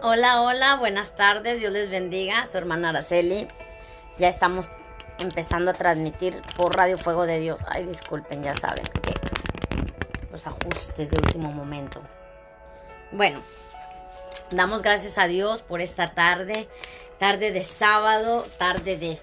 Hola, hola, buenas tardes, Dios les bendiga, su hermana Araceli. Ya estamos empezando a transmitir por Radio Fuego de Dios. Ay, disculpen, ya saben que los ajustes de último momento. Bueno, damos gracias a Dios por esta tarde de sábado,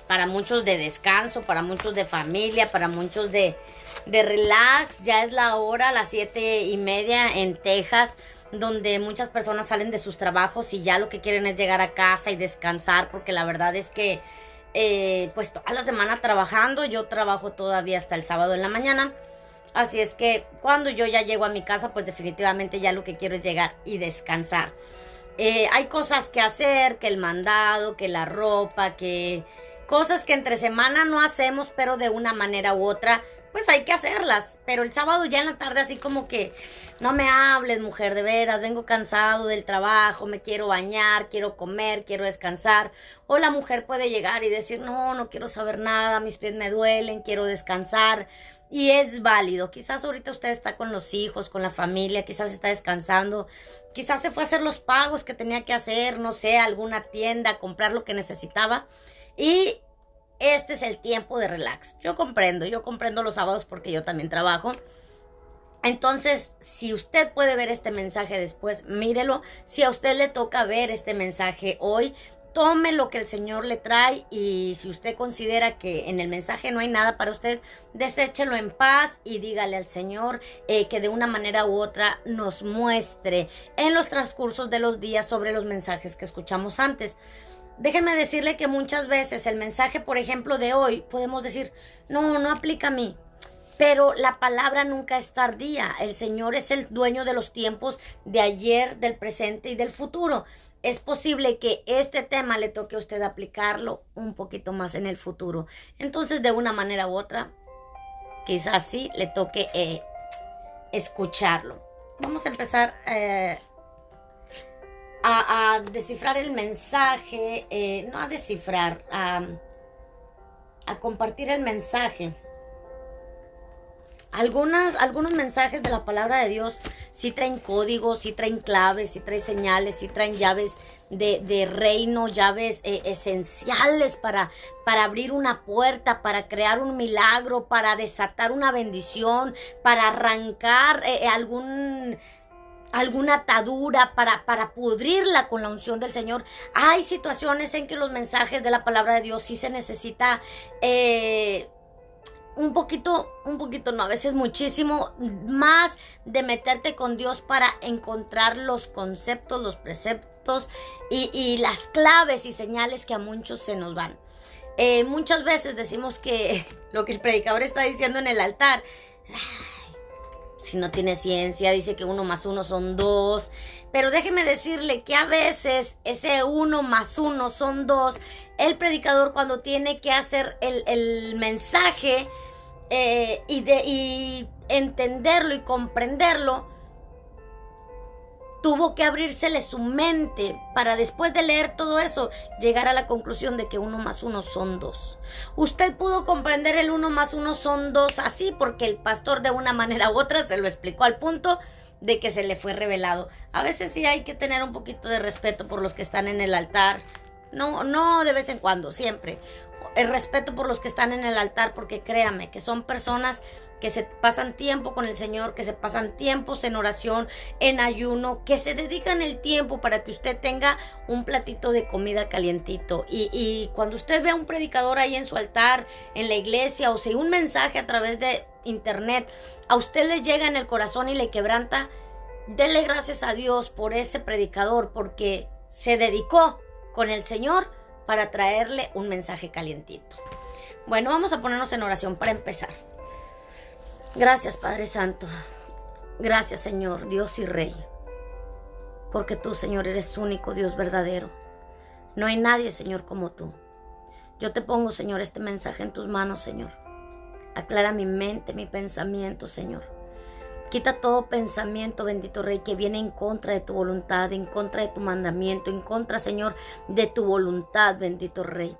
para muchos de descanso, para muchos de familia, para muchos de relax. Ya es la hora, las 7:30 en Texas, donde muchas personas salen de sus trabajos y ya lo que quieren es llegar a casa y descansar, porque la verdad es que pues toda la semana trabajando. Yo trabajo todavía hasta el sábado en la mañana, así es que cuando yo ya llego a mi casa, pues definitivamente ya lo que quiero es llegar y descansar. Hay cosas que hacer, que el mandado, que la ropa, que cosas que entre semana no hacemos, pero de una manera u otra pues hay que hacerlas. Pero el sábado ya en la tarde así como que no me hables, mujer, de veras, vengo cansado del trabajo, me quiero bañar, quiero comer, quiero descansar. O la mujer puede llegar y decir, no quiero saber nada, mis pies me duelen, quiero descansar. Y es válido. Quizás ahorita usted está con los hijos, con la familia, quizás está descansando, quizás se fue a hacer los pagos que tenía que hacer, no sé, a alguna tienda, comprar lo que necesitaba. Y este es el tiempo de relax. Yo comprendo los sábados porque yo también trabajo. Entonces, si usted puede ver este mensaje después, mírelo. Si a usted le toca ver este mensaje hoy, tome lo que el Señor le trae, y si usted considera que en el mensaje no hay nada para usted, deséchelo en paz y dígale al Señor que de una manera u otra nos muestre en los transcursos de los días sobre los mensajes que escuchamos antes. Déjeme decirle que muchas veces el mensaje, por ejemplo, de hoy, podemos decir, no aplica a mí. Pero la palabra nunca es tardía. El Señor es el dueño de los tiempos de ayer, del presente y del futuro. Es posible que este tema le toque a usted aplicarlo un poquito más en el futuro. Entonces, de una manera u otra, quizás sí le toque escucharlo. Vamos a empezar a descifrar el mensaje, no a descifrar, a compartir el mensaje. Algunos mensajes de la palabra de Dios sí traen códigos, sí traen claves, sí traen señales, sí traen llaves de reino, llaves esenciales para abrir una puerta, para crear un milagro, para desatar una bendición, para arrancar alguna atadura, para pudrirla con la unción del Señor. Hay situaciones en que los mensajes de la palabra de Dios sí se necesita un poquito no, a veces muchísimo más de meterte con Dios para encontrar los conceptos, los preceptos y las claves y señales que a muchos se nos van. Muchas veces decimos que lo que el predicador está diciendo en el altar, si no tiene ciencia, dice que 1 más 1 son 2. Pero déjeme decirle que a veces ese 1 más 1 son 2. El predicador, cuando tiene que hacer el mensaje y entenderlo y comprenderlo, tuvo que abrírsele su mente para, después de leer todo eso, llegar a la conclusión de que 1 más 1 son 2. Usted pudo comprender el 1 más 1 son 2 así porque el pastor de una manera u otra se lo explicó al punto de que se le fue revelado. A veces sí hay que tener un poquito de respeto por los que están en el altar. No de vez en cuando, siempre. El respeto por los que están en el altar, porque créame que son personas que se pasan tiempo con el Señor, que se pasan tiempos en oración, en ayuno, que se dedican el tiempo para que usted tenga un platito de comida calientito. Y cuando usted ve a un predicador ahí en su altar, en la iglesia, o si un mensaje a través de internet a usted le llega en el corazón y le quebranta, dele gracias a Dios por ese predicador, porque se dedicó con el Señor para traerle un mensaje calientito. Bueno, vamos a ponernos en oración para empezar. Gracias, Padre Santo. Gracias, Señor, Dios y Rey. Porque tú, Señor, eres único, Dios verdadero. No hay nadie, Señor, como tú. Yo te pongo, Señor, este mensaje en tus manos, Señor. Aclara mi mente, mi pensamiento, Señor. Quita todo pensamiento, bendito Rey, que viene en contra de tu voluntad, en contra de tu mandamiento, en contra, Señor, de tu voluntad, bendito Rey.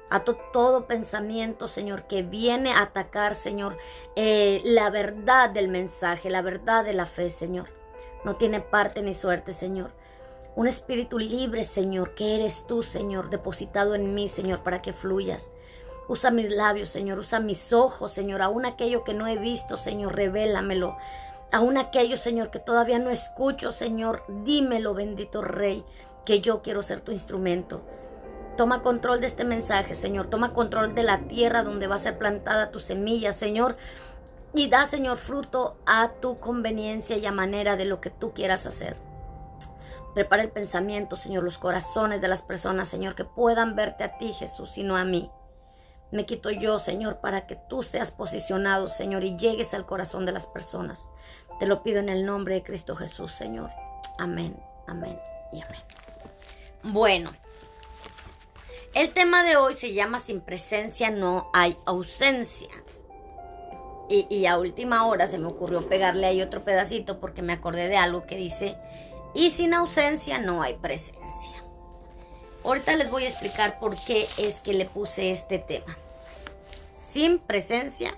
Ato todo pensamiento, Señor, que viene a atacar, Señor, la verdad del mensaje, la verdad de la fe, Señor. No tiene parte ni suerte, Señor. un espíritu libre, Señor, que eres tú, Señor, depositado en mí, Señor, para que fluyas. Usa mis labios, Señor, usa mis ojos, Señor, aún aquello que no he visto, Señor, revélamelo. Aún aquello, Señor, que todavía no escucho, Señor, dímelo, bendito Rey, que yo quiero ser tu instrumento. Toma control de este mensaje, Señor. Toma control de la tierra donde va a ser plantada tu semilla, Señor. Y da, Señor, fruto a tu conveniencia y a manera de lo que tú quieras hacer. Prepara el pensamiento, Señor, los corazones de las personas, Señor, que puedan verte a ti, Jesús, y no a mí. Me quito yo, Señor, para que tú seas posicionado, Señor, y llegues al corazón de las personas. Te lo pido en el nombre de Cristo Jesús, Señor. Amén, amén y amén. Bueno. El tema de hoy se llama Sin presencia no hay ausencia. Y a última hora se me ocurrió pegarle ahí otro pedacito porque me acordé de algo que dice, y sin ausencia no hay presencia. Ahorita les voy a explicar por qué es que le puse este tema. Sin presencia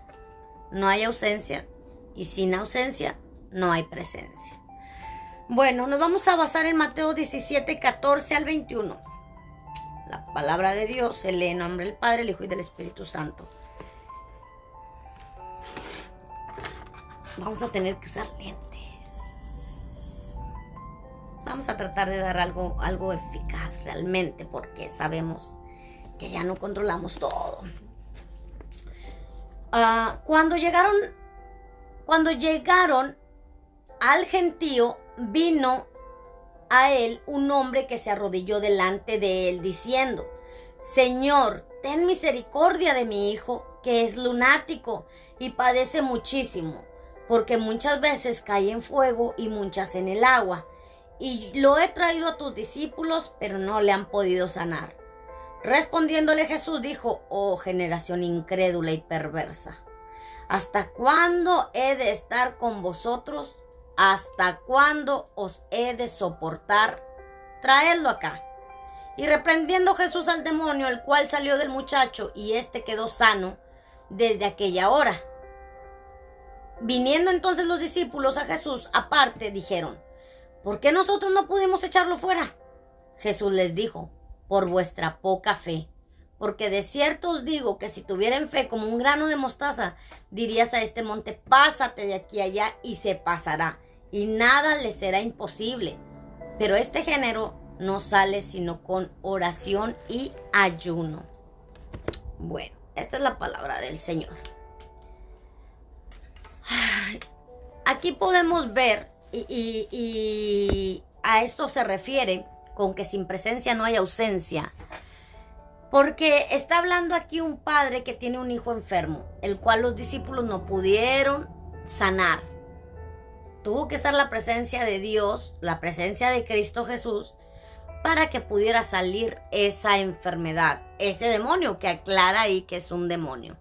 no hay ausencia y sin ausencia no hay presencia. Bueno, nos vamos a basar en Mateo 17, 14 al 21. La palabra de Dios se lee en nombre del Padre, el Hijo y del Espíritu Santo. Vamos a tener que usar lentes. Vamos a tratar de dar algo eficaz realmente, porque sabemos que ya no controlamos todo. Cuando llegaron al gentío, vino a él un hombre que se arrodilló delante de él diciendo, Señor, ten misericordia de mi hijo, que es lunático y padece muchísimo, porque muchas veces cae en fuego y muchas en el agua. Y lo he traído a tus discípulos, pero no le han podido sanar. Respondiéndole Jesús dijo, oh generación incrédula y perversa, ¿hasta cuándo he de estar con vosotros? ¿Hasta cuándo os he de soportar? Traedlo acá. Y reprendiendo Jesús al demonio, el cual salió del muchacho, y éste quedó sano desde aquella hora. Viniendo entonces los discípulos a Jesús aparte, dijeron, ¿por qué nosotros no pudimos echarlo fuera? Jesús les dijo, por vuestra poca fe. Porque de cierto os digo que si tuvieran fe como un grano de mostaza, dirías a este monte, pásate de aquí a allá, y se pasará, y nada le será imposible. Pero este género no sale sino con oración y ayuno. Bueno, esta es la palabra del Señor. Aquí podemos ver, y a esto se refiere con que sin presencia no hay ausencia, porque está hablando aquí un padre que tiene un hijo enfermo, el cual los discípulos no pudieron sanar. Tuvo que estar la presencia de Dios, la presencia de Cristo Jesús, para que pudiera salir esa enfermedad, ese demonio que aclara ahí que es un demonio.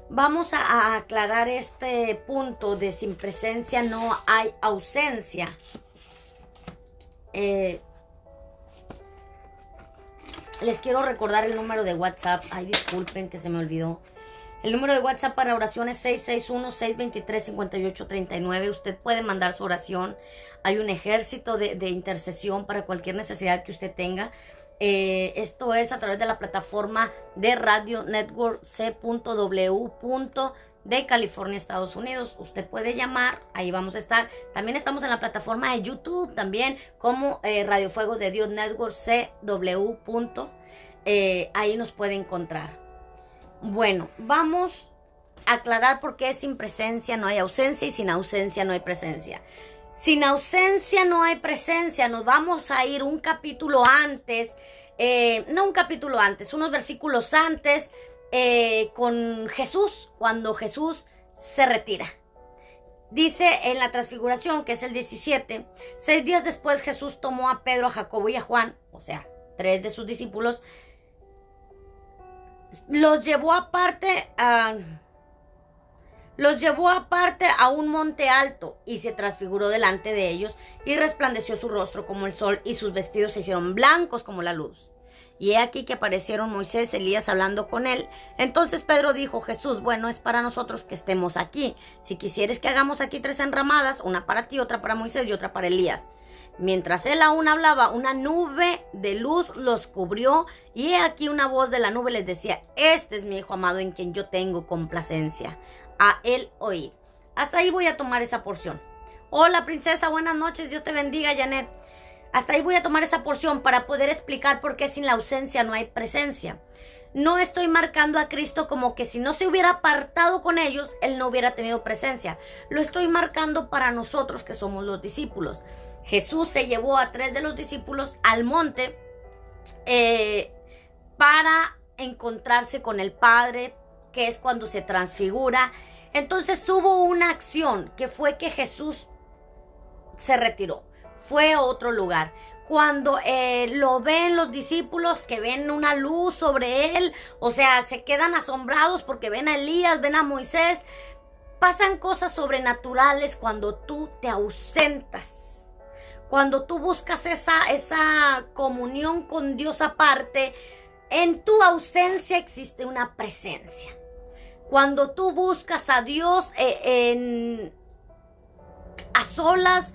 Vamos a aclarar este punto de sin presencia no hay ausencia. Les quiero recordar el número de WhatsApp. Ay, disculpen que se me olvidó. El número de WhatsApp para oraciones es 661-623-5839. Usted puede mandar su oración. Hay un ejército de intercesión para cualquier necesidad que usted tenga. Esto es a través de la plataforma de Radio Network C.W. de California, Estados Unidos. Usted puede llamar, ahí vamos a estar. También estamos en la plataforma de YouTube, también como Radio Fuego de Dios Network CW. Ahí nos puede encontrar. Bueno, vamos a aclarar por qué sin presencia no hay ausencia y sin ausencia no hay presencia. Sin ausencia no hay presencia. Nos vamos a ir un capítulo antes, no un capítulo antes, unos versículos antes, con Jesús, cuando Jesús se retira. Dice en la transfiguración, que es el 17, 6 días después Jesús tomó a Pedro, a Jacobo y a Juan, o sea, 3 de sus discípulos, los llevó aparte a un monte alto y se transfiguró delante de ellos y resplandeció su rostro como el sol y sus vestidos se hicieron blancos como la luz. Y he aquí que aparecieron Moisés y Elías hablando con él. Entonces Pedro dijo, Jesús, bueno, es para nosotros que estemos aquí. Si quisieres que hagamos aquí 3 enramadas, una para ti, otra para Moisés y otra para Elías. Mientras él aún hablaba, una nube de luz los cubrió, y he aquí una voz de la nube les decía: este es mi Hijo amado en quien yo tengo complacencia, a él oíd. Hasta ahí voy a tomar esa porción. Hola princesa, buenas noches, Dios te bendiga, Janet. Hasta ahí voy a tomar esa porción para poder explicar por qué sin la ausencia no hay presencia. No estoy marcando a Cristo como que si no se hubiera apartado con ellos, Él no hubiera tenido presencia. Lo estoy marcando para nosotros que somos los discípulos. Jesús se llevó a 3 de los discípulos al monte para encontrarse con el Padre, que es cuando se transfigura. Entonces hubo una acción que fue que Jesús se retiró, fue a otro lugar. Cuando lo ven los discípulos, que ven una luz sobre él, o sea, se quedan asombrados porque ven a Elías, ven a Moisés. Pasan cosas sobrenaturales cuando tú te ausentas, cuando tú buscas esa comunión con Dios aparte. En tu ausencia existe una presencia. Cuando tú buscas a Dios a solas,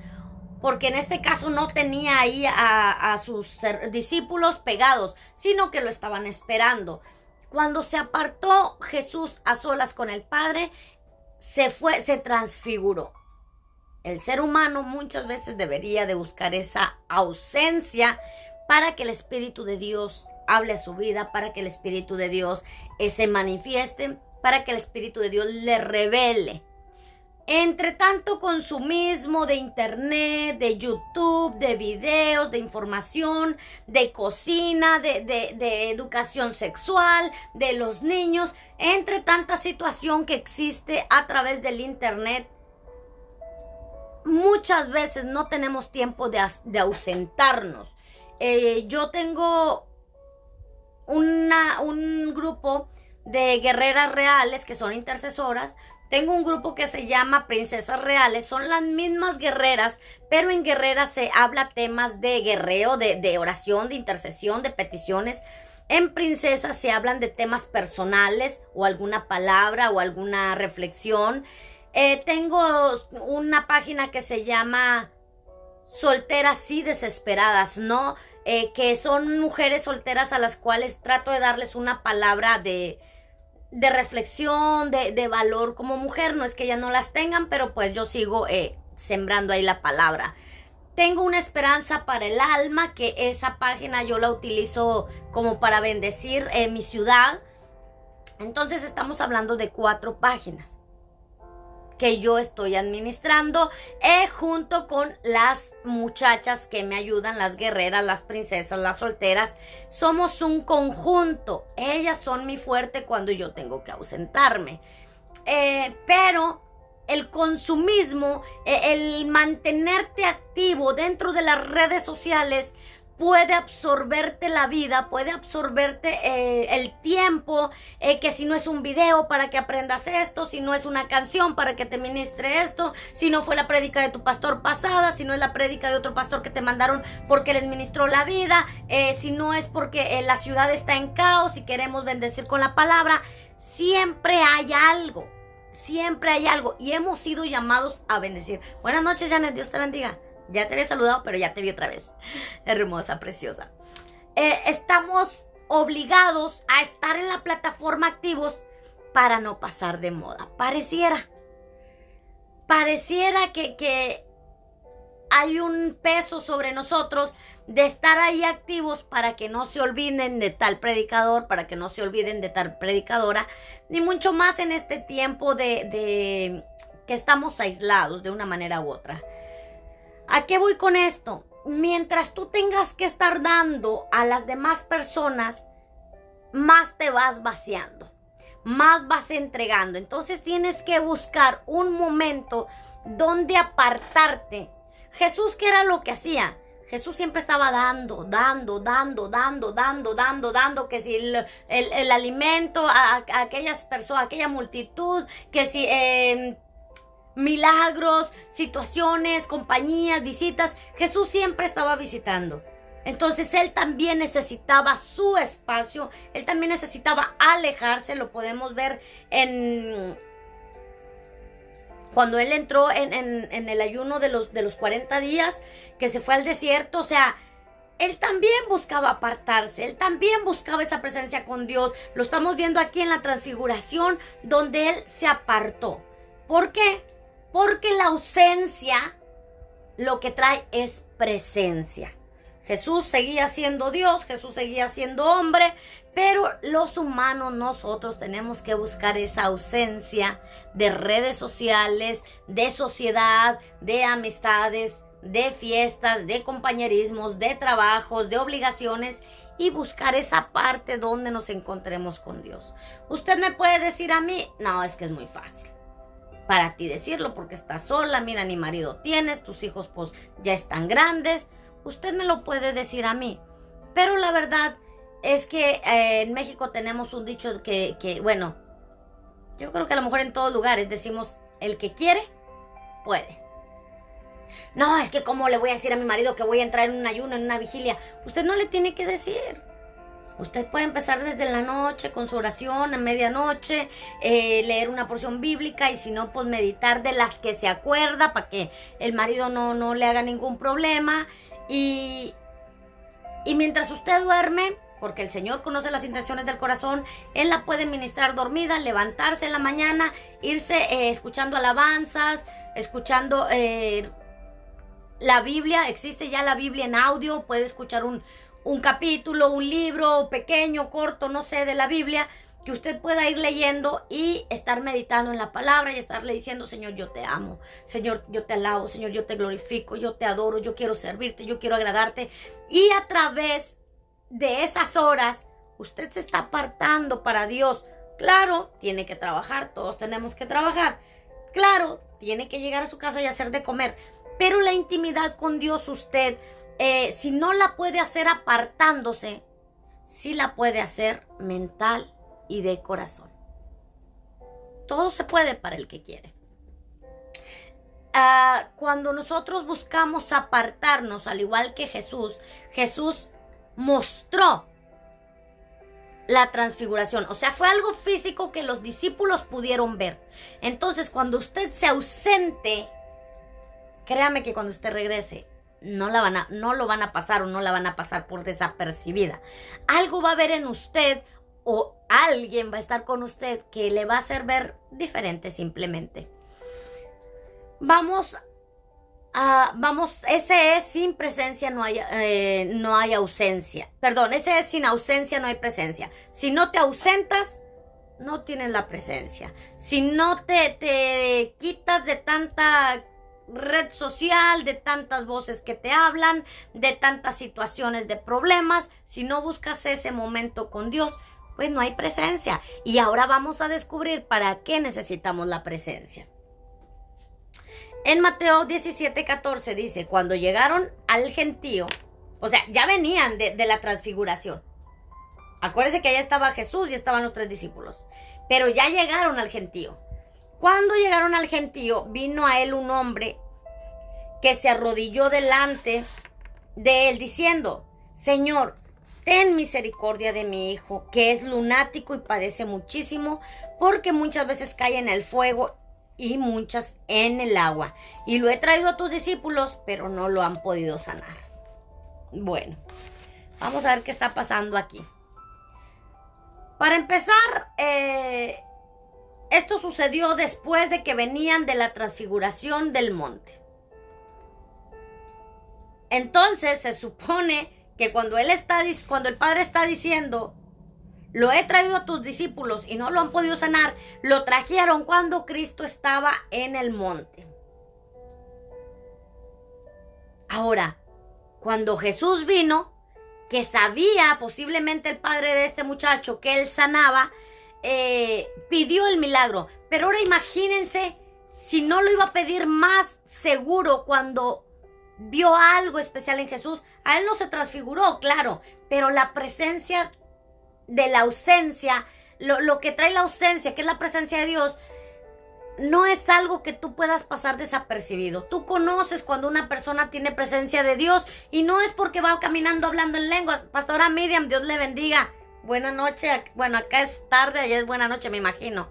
porque en este caso no tenía ahí a sus discípulos pegados, sino que lo estaban esperando. Cuando se apartó Jesús a solas con el Padre, se transfiguró. El ser humano muchas veces debería de buscar esa ausencia para que el Espíritu de Dios hable a su vida, para que el Espíritu de Dios se manifieste, para que el Espíritu de Dios le revele. Entre tanto consumismo de internet, de YouTube, de videos, de información, de cocina, de educación sexual, de los niños, entre tanta situación que existe a través del internet, muchas veces no tenemos tiempo de ausentarnos. Yo tengo un grupo de guerreras reales que son intercesoras. Tengo un grupo que se llama Princesas Reales. Son las mismas guerreras, pero en guerreras se habla temas de guerreo, de oración, de intercesión, de peticiones. En Princesas se hablan de temas personales o alguna palabra o alguna reflexión. Tengo una página que se llama Solteras y Desesperadas, ¿no? Que son mujeres solteras a las cuales trato de darles una palabra de reflexión, de valor como mujer. No es que ya no las tengan, pero pues yo sigo sembrando ahí la palabra. Tengo una esperanza para el alma, que esa página yo la utilizo como para bendecir mi ciudad. Entonces estamos hablando de 4 páginas que yo estoy administrando junto con las muchachas que me ayudan, las guerreras, las princesas, las solteras. Somos un conjunto. Ellas son mi fuerte cuando yo tengo que ausentarme. Pero el consumismo, el mantenerte activo dentro de las redes sociales, puede absorberte la vida, puede absorberte el tiempo, que si no es un video para que aprendas esto, si no es una canción para que te ministre esto, si no fue la prédica de tu pastor pasada, si no es la prédica de otro pastor que te mandaron porque les ministró la vida, si no es porque la ciudad está en caos y queremos bendecir con la palabra. Siempre hay algo, y hemos sido llamados a bendecir. Buenas noches, Janet, Dios te bendiga. Ya te había saludado, pero ya te vi otra vez. Hermosa, preciosa. Estamos obligados a estar en la plataforma activos para no pasar de moda. Pareciera que hay un peso sobre nosotros de estar ahí activos para que no se olviden de tal predicador, para que no se olviden de tal predicadora, ni mucho más en este tiempo de que estamos aislados de una manera u otra. ¿A qué voy con esto? Mientras tú tengas que estar dando a las demás personas, más te vas vaciando, más vas entregando. Entonces tienes que buscar un momento donde apartarte. Jesús, ¿qué era lo que hacía? Jesús siempre estaba dando, que si el alimento a aquellas personas, a aquella multitud, que si milagros, situaciones, compañías, visitas. Jesús siempre estaba visitando. Entonces él también necesitaba su espacio, él también necesitaba alejarse. Lo podemos ver en Cuando él entró en el ayuno de los 40 días, que se fue al desierto, o sea, él también buscaba apartarse, él también buscaba esa presencia con Dios. Lo estamos viendo aquí en la transfiguración, donde él se apartó. ¿Por qué? Porque la ausencia lo que trae es presencia. Jesús seguía siendo Dios, Jesús seguía siendo hombre, pero los humanos nosotros tenemos que buscar esa ausencia de redes sociales, de sociedad, de amistades, de fiestas, de compañerismos, de trabajos, de obligaciones, y buscar esa parte donde nos encontremos con Dios. Usted me puede decir a mí, no, es que es muy fácil para ti decirlo porque estás sola, mira, ni marido tienes, tus hijos pues ya están grandes. Usted me lo puede decir a mí, pero la verdad es que en México tenemos un dicho que, bueno, yo creo que a lo mejor en todos lugares decimos, el que quiere, puede. No, es que cómo le voy a decir a mi marido que voy a entrar en un ayuno, en una vigilia. Usted no le tiene que decir. Usted puede empezar desde la noche con su oración, a medianoche, leer una porción bíblica y si no, pues meditar de las que se acuerda para que el marido no le haga ningún problema. Y mientras usted duerme, porque el Señor conoce las intenciones del corazón, Él la puede ministrar dormida, levantarse en la mañana, irse escuchando alabanzas, escuchando la Biblia. Existe ya la Biblia en audio, puede escuchar un capítulo, un libro pequeño, corto, no sé, de la Biblia, que usted pueda ir leyendo y estar meditando en la palabra y estarle diciendo, Señor, yo te amo, Señor, yo te alabo, Señor, yo te glorifico, yo te adoro, yo quiero servirte, yo quiero agradarte. Y a través de esas horas, usted se está apartando para Dios. Claro, tiene que trabajar, todos tenemos que trabajar. Claro, tiene que llegar a su casa y hacer de comer. Pero la intimidad con Dios usted, si no la puede hacer apartándose, sí la puede hacer mental y de corazón. Todo se puede para el que quiere. Cuando nosotros buscamos apartarnos, al igual que Jesús mostró la transfiguración. O sea, fue algo físico que los discípulos pudieron ver. Entonces, cuando usted se ausente, créame que cuando usted regrese, no lo van a pasar o no la van a pasar por desapercibida. Algo va a haber en usted o alguien va a estar con usted que le va a hacer ver diferente simplemente. Vamos, ese es sin presencia no hay ausencia. Perdón, ese es sin ausencia no hay presencia. Si no te ausentas, no tienes la presencia. Si no te quitas de tanta red social, de tantas voces que te hablan, de tantas situaciones de problemas, si no buscas ese momento con Dios, pues no hay presencia. Y ahora vamos a descubrir para qué necesitamos la presencia. En Mateo 17:14 dice, cuando llegaron al gentío, o sea, ya venían de la transfiguración. Acuérdense que allá estaba Jesús y estaban los 3 discípulos, pero ya llegaron al gentío. Cuando llegaron al gentío, vino a él un hombre que se arrodilló delante de él diciendo, Señor, ten misericordia de mi hijo, que es lunático y padece muchísimo, porque muchas veces cae en el fuego y muchas en el agua. Y lo he traído a tus discípulos, pero no lo han podido sanar. Bueno, vamos a ver qué está pasando aquí. Para empezar, esto sucedió después de que venían de la transfiguración del monte. Entonces se supone que cuando el Padre está diciendo, lo he traído a tus discípulos y no lo han podido sanar, lo trajeron cuando Cristo estaba en el monte. Ahora, cuando Jesús vino, que sabía posiblemente el padre de este muchacho que él sanaba, pidió el milagro. Pero ahora imagínense si no lo iba a pedir más seguro cuando vio algo especial en Jesús. A él no se transfiguró, claro, pero la presencia de la ausencia, lo que trae la ausencia, que es la presencia de Dios, no es algo que tú puedas pasar desapercibido. Tú conoces cuando una persona tiene presencia de Dios y no es porque va caminando hablando en lenguas. Pastora Miriam, Dios le bendiga. Buena noche. Bueno, acá es tarde, allá es buena noche, me imagino.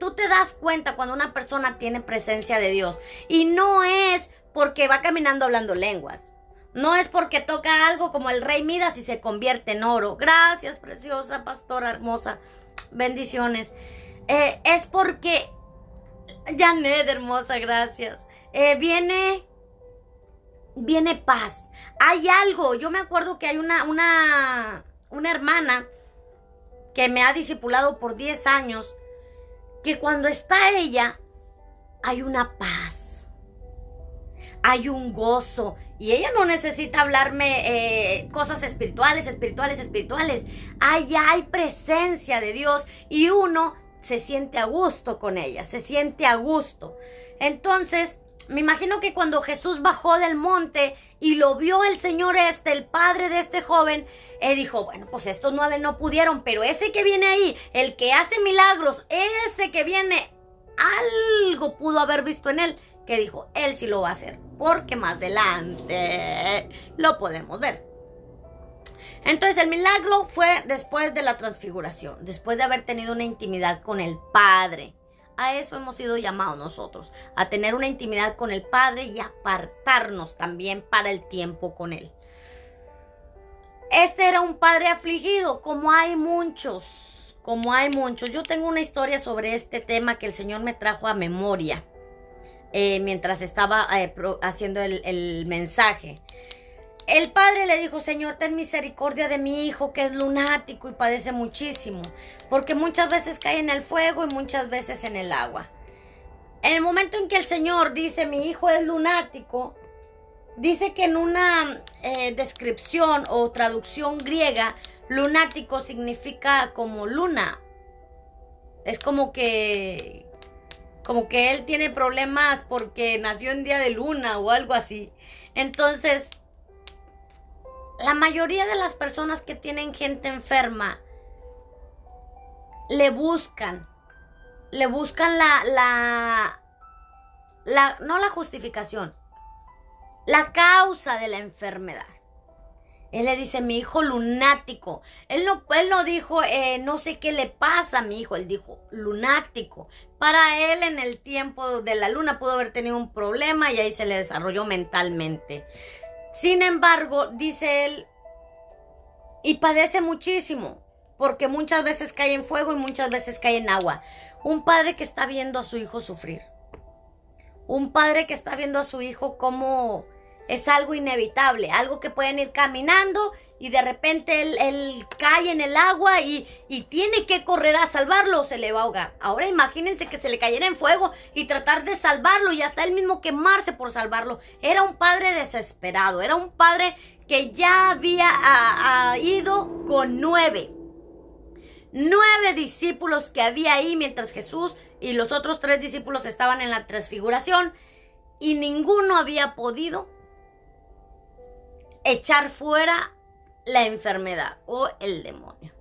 tú te das cuenta cuando una persona tiene presencia de Dios. Y no es porque va caminando hablando lenguas. No es porque toca algo como el rey Midas y se convierte en oro. Gracias, preciosa pastora hermosa. Bendiciones. Es porque, Janet, hermosa, gracias. Viene paz. Hay algo. Yo me acuerdo que hay una hermana que me ha discipulado por 10 años, que cuando está ella, hay una paz. Hay un gozo. Y ella no necesita hablarme cosas espirituales. Hay presencia de Dios y uno se siente a gusto con ella, se siente a gusto. Entonces, me imagino que cuando Jesús bajó del monte y lo vio el Señor el padre de este joven, dijo, bueno, pues estos 9 no pudieron, pero ese que viene ahí, el que hace milagros, ese que viene, algo pudo haber visto en él, que dijo, él sí lo va a hacer, porque más adelante lo podemos ver. Entonces el milagro fue después de la transfiguración, después de haber tenido una intimidad con el Padre. A eso hemos sido llamados nosotros, a tener una intimidad con el Padre y apartarnos también para el tiempo con Él. Este era un padre afligido, como hay muchos. Yo tengo una historia sobre este tema que el Señor me trajo a memoria mientras estaba haciendo el mensaje. El padre le dijo, Señor, ten misericordia de mi hijo que es lunático y padece muchísimo, porque muchas veces cae en el fuego y muchas veces en el agua. En el momento en que el Señor dice, mi hijo es lunático, dice que en una descripción o traducción griega, lunático significa como luna. Es como que él tiene problemas porque nació en día de luna o algo así. Entonces, la mayoría de las personas que tienen gente enferma le buscan no la justificación, la causa de la enfermedad. Él le dice, mi hijo lunático. Él no dijo, no sé qué le pasa a mi hijo. Él dijo, lunático. Para él, en el tiempo de la luna, pudo haber tenido un problema y ahí se le desarrolló mentalmente. Sin embargo, dice él, y padece muchísimo, porque muchas veces cae en fuego y muchas veces cae en agua. Un padre que está viendo a su hijo sufrir. Un padre que está viendo a su hijo como es algo inevitable, algo que pueden ir caminando y de repente él cae en el agua y tiene que correr a salvarlo o se le va a ahogar. Ahora imagínense que se le cayera en fuego y tratar de salvarlo y hasta él mismo quemarse por salvarlo. Era un padre desesperado, era un padre que ya había ido con 9 discípulos que había ahí mientras Jesús y los otros 3 discípulos estaban en la transfiguración y ninguno había podido echar fuera la enfermedad o el demonio.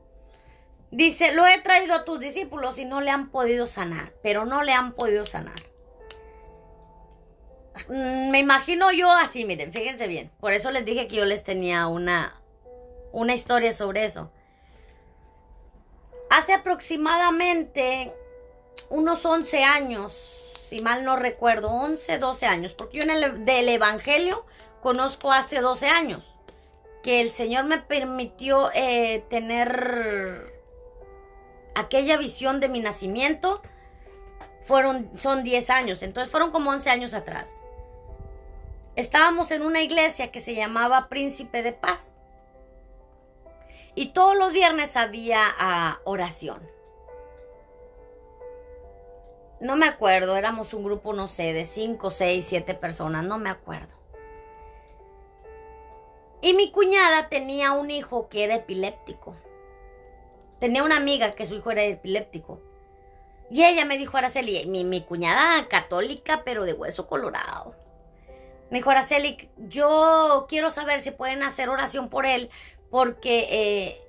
Dice, lo he traído a tus discípulos y no le han podido sanar, pero no le han podido sanar. Me imagino yo así, miren, fíjense bien. Por eso les dije que yo les tenía una historia sobre eso. Hace aproximadamente unos 11 años, si mal no recuerdo, 11, 12 años, porque yo del Evangelio conozco hace 12 años, que el Señor me permitió tener aquella visión de mi nacimiento, son 10 años, entonces fueron como 11 años atrás. Estábamos en una iglesia que se llamaba Príncipe de Paz, y todos los viernes había oración. No me acuerdo, éramos un grupo, no sé, de 5, 6, 7 personas, no me acuerdo. Y mi cuñada tenía un hijo que era epiléptico. Tenía una amiga que su hijo era epiléptico. Y ella me dijo, Araceli, mi cuñada católica, pero de hueso colorado. Me dijo, Araceli, yo quiero saber si pueden hacer oración por él, porque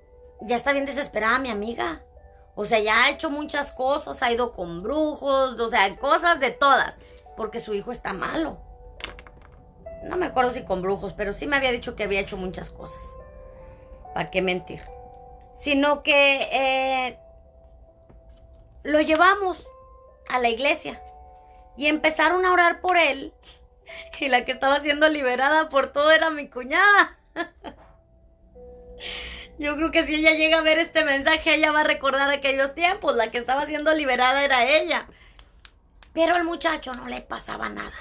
ya está bien desesperada mi amiga. O sea, ya ha hecho muchas cosas, ha ido con brujos, o sea, cosas de todas, porque su hijo está malo. No me acuerdo si con brujos, pero sí me había dicho que había hecho muchas cosas. ¿Para qué mentir? Sino que lo llevamos a la iglesia y empezaron a orar por él. Y la que estaba siendo liberada por todo era mi cuñada. Yo creo que si ella llega a ver este mensaje, ella va a recordar aquellos tiempos. La que estaba siendo liberada era ella. Pero al muchacho no le pasaba nada.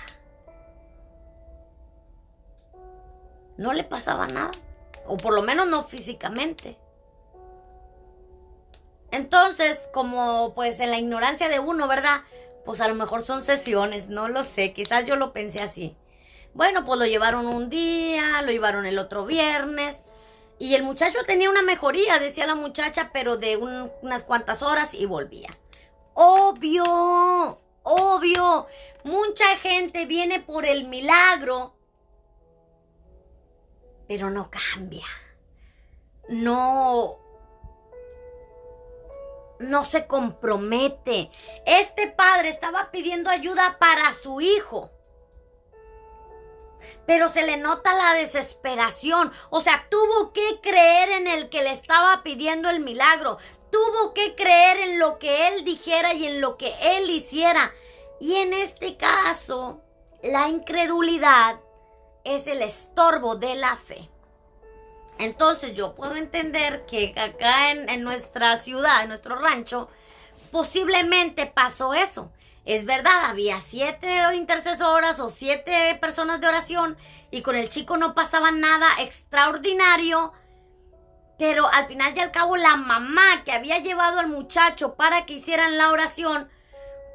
No le pasaba nada. O por lo menos no físicamente. Entonces, como pues en la ignorancia de uno, ¿verdad? Pues a lo mejor son sesiones, no lo sé. Quizás yo lo pensé así. Bueno, pues lo llevaron un día, lo llevaron el otro viernes. Y el muchacho tenía una mejoría, decía la muchacha, pero de unas cuantas horas y volvía. Obvio. Mucha gente viene por el milagro, pero no cambia. No se compromete. Este padre estaba pidiendo ayuda para su hijo, pero se le nota la desesperación. O sea, tuvo que creer en el que le estaba pidiendo el milagro. Tuvo que creer en lo que él dijera y en lo que él hiciera. Y en este caso, la incredulidad es el estorbo de la fe. Entonces yo puedo entender que acá en nuestra ciudad, en nuestro rancho, posiblemente pasó eso. Es verdad, había 7 intercesoras o 7 personas de oración y con el chico no pasaba nada extraordinario, pero al final y al cabo la mamá que había llevado al muchacho para que hicieran la oración,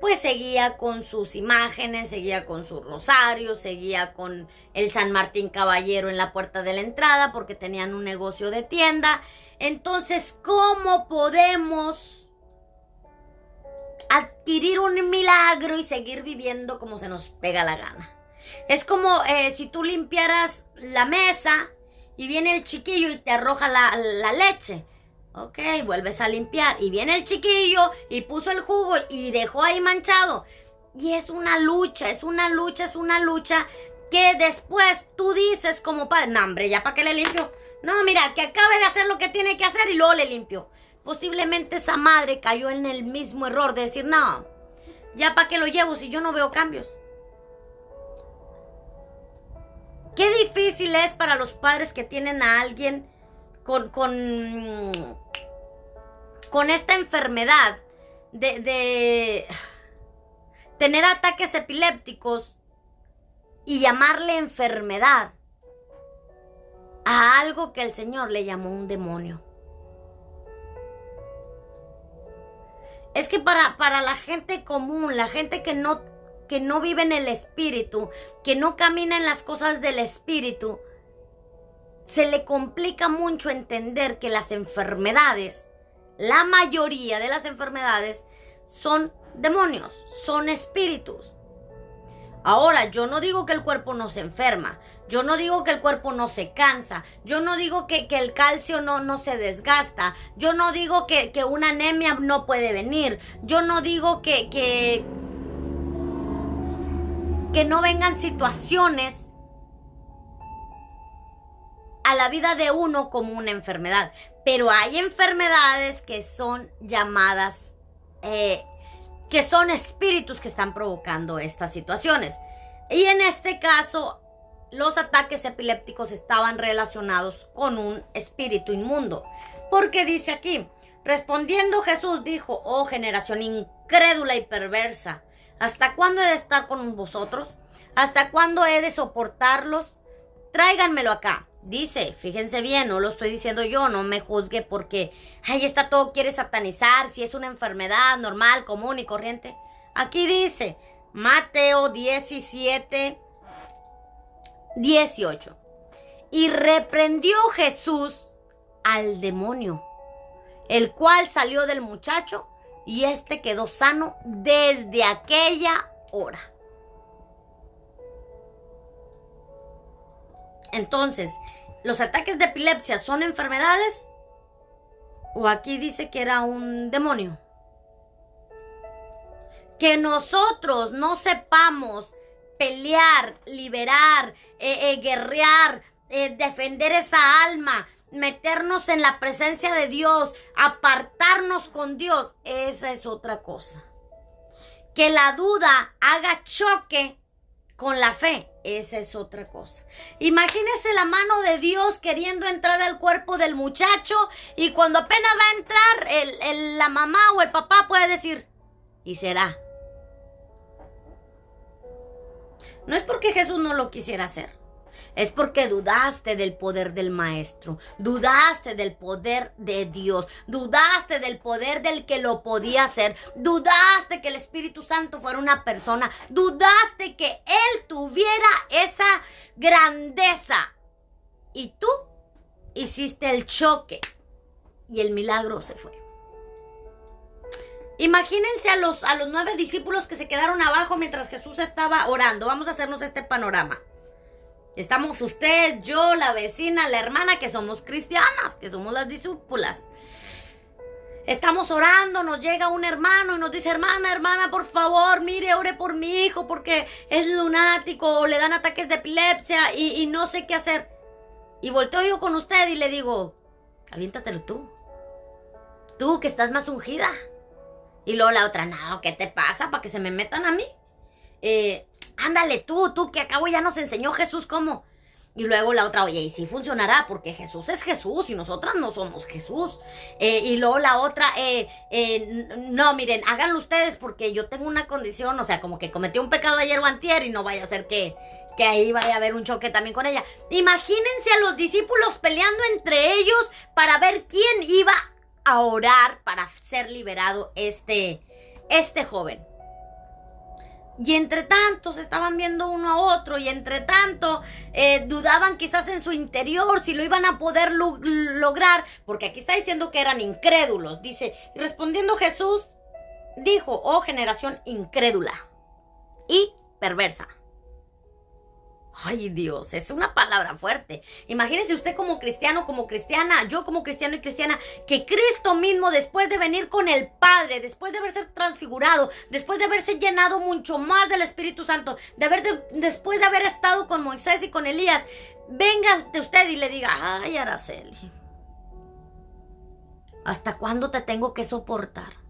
pues seguía con sus imágenes, seguía con su rosario, seguía con el San Martín Caballero en la puerta de la entrada porque tenían un negocio de tienda. Entonces, ¿cómo podemos adquirir un milagro y seguir viviendo como se nos pega la gana? Es como si tú limpiaras la mesa y viene el chiquillo y te arroja la leche. Ok, vuelves a limpiar y viene el chiquillo y puso el jugo y dejó ahí manchado. Y es una lucha que después tú dices como padre, no hombre, ¿ya para qué le limpio? No, mira, que acabe de hacer lo que tiene que hacer y luego le limpio. Posiblemente esa madre cayó en el mismo error de decir, no, ya para qué lo llevo si yo no veo cambios. Qué difícil es para los padres que tienen a alguien con esta enfermedad de tener ataques epilépticos y llamarle enfermedad a algo que el Señor le llamó un demonio. Es que para la gente común, la gente que no vive en el espíritu, que no camina en las cosas del espíritu, se le complica mucho entender que las enfermedades, la mayoría de las enfermedades, son demonios, son espíritus. Ahora, yo no digo que el cuerpo no se enferma, yo no digo que el cuerpo no se cansa, yo no digo que el calcio no se desgasta, yo no digo que una anemia no puede venir, yo no digo que no vengan situaciones a la vida de uno como una enfermedad. Pero hay enfermedades que son llamadas, que son espíritus que están provocando estas situaciones. Y en este caso, los ataques epilépticos estaban relacionados con un espíritu inmundo. Porque dice aquí, respondiendo Jesús dijo, oh generación incrédula y perversa, ¿hasta cuándo he de estar con vosotros? ¿Hasta cuándo he de soportarlos? Tráiganmelo acá. Dice, fíjense bien, no lo estoy diciendo yo, no me juzgue porque, ahí está todo, quiere satanizar, si es una enfermedad normal, común y corriente. Aquí dice, Mateo 17, 18. Y reprendió Jesús al demonio, el cual salió del muchacho y éste quedó sano desde aquella hora. Entonces, ¿los ataques de epilepsia son enfermedades? ¿O aquí dice que era un demonio? Que nosotros no sepamos pelear, liberar, guerrear, defender esa alma, meternos en la presencia de Dios, apartarnos con Dios, esa es otra cosa. Que la duda haga choque con la fe, esa es otra cosa. Imagínese la mano de Dios queriendo entrar al cuerpo del muchacho y cuando apenas va a entrar, la mamá o el papá puede decir, ¿y será? No es porque Jesús no lo quisiera hacer. Es porque dudaste del poder del Maestro, dudaste del poder de Dios, dudaste del poder del que lo podía hacer, dudaste que el Espíritu Santo fuera una persona, dudaste que Él tuviera esa grandeza. Y tú hiciste el choque y el milagro se fue. Imagínense a los 9 discípulos que se quedaron abajo mientras Jesús estaba orando. Vamos a hacernos este panorama. Estamos usted, yo, la vecina, la hermana, que somos cristianas, que somos las discípulas. Estamos orando, nos llega un hermano y nos dice, hermana, por favor, mire, ore por mi hijo porque es lunático o le dan ataques de epilepsia y no sé qué hacer. Y volteo yo con usted y le digo, aviéntatelo tú. Tú que estás más ungida. Y luego la otra, no, ¿qué te pasa? ¿Para que se me metan a mí? Ándale tú que acabo ya nos enseñó Jesús cómo. Y luego la otra, oye, y sí funcionará, porque Jesús es Jesús y nosotras no somos Jesús. Y luego la otra, no, miren, háganlo ustedes porque yo tengo una condición, o sea, como que cometí un pecado ayer o antier y no vaya a ser que ahí vaya a haber un choque también con ella. Imagínense a los discípulos peleando entre ellos para ver quién iba a orar para ser liberado este joven. Y entre tanto se estaban viendo uno a otro y entre tanto dudaban quizás en su interior si lo iban a poder lograr, porque aquí está diciendo que eran incrédulos. Dice, y respondiendo Jesús dijo, oh generación incrédula y perversa. Ay, Dios, es una palabra fuerte. Imagínese usted como cristiano, como cristiana, yo como cristiano y cristiana, que Cristo mismo, después de venir con el Padre, después de haberse transfigurado, después de haberse llenado mucho más del Espíritu Santo, después de haber estado con Moisés y con Elías, venga de usted y le diga, ay, Araceli, ¿hasta cuándo te tengo que soportar?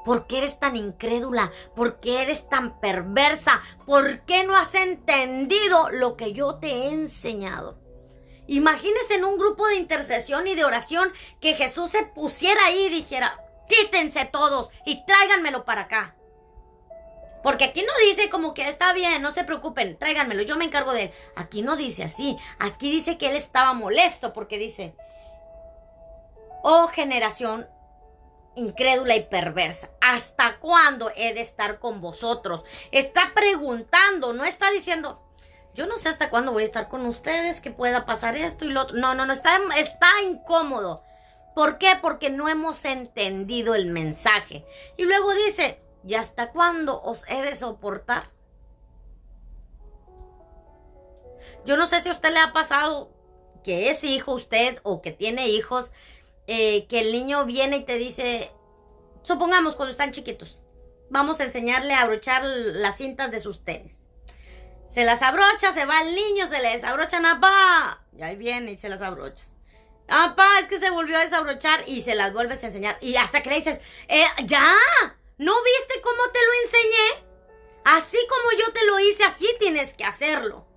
¿Por qué eres tan incrédula? ¿Por qué eres tan perversa? ¿Por qué no has entendido lo que yo te he enseñado? Imagínense en un grupo de intercesión y de oración que Jesús se pusiera ahí y dijera, quítense todos y tráiganmelo para acá. Porque aquí no dice como que está bien, no se preocupen, tráiganmelo, yo me encargo de él. Aquí no dice así, aquí dice que él estaba molesto porque dice, oh generación incrédula y perversa, ¿hasta cuándo he de estar con vosotros? Está preguntando, no está diciendo, yo no sé hasta cuándo voy a estar con ustedes, que pueda pasar esto y lo otro. No, está incómodo. ¿Por qué? Porque no hemos entendido el mensaje. Y luego dice, ¿y hasta cuándo os he de soportar? Yo no sé si a usted le ha pasado que es hijo usted o que tiene hijos, que el niño viene y te dice, supongamos cuando están chiquitos, vamos a enseñarle a abrochar las cintas de sus tenis. Se las abrocha, se va el niño, se le desabrochan, ¡apá! Y ahí viene y se las abrochas. ¡Apá! Es que se volvió a desabrochar y se las vuelves a enseñar. Y hasta que le dices, ¡ya! ¿No viste cómo te lo enseñé? Así como yo te lo hice, así tienes que hacerlo.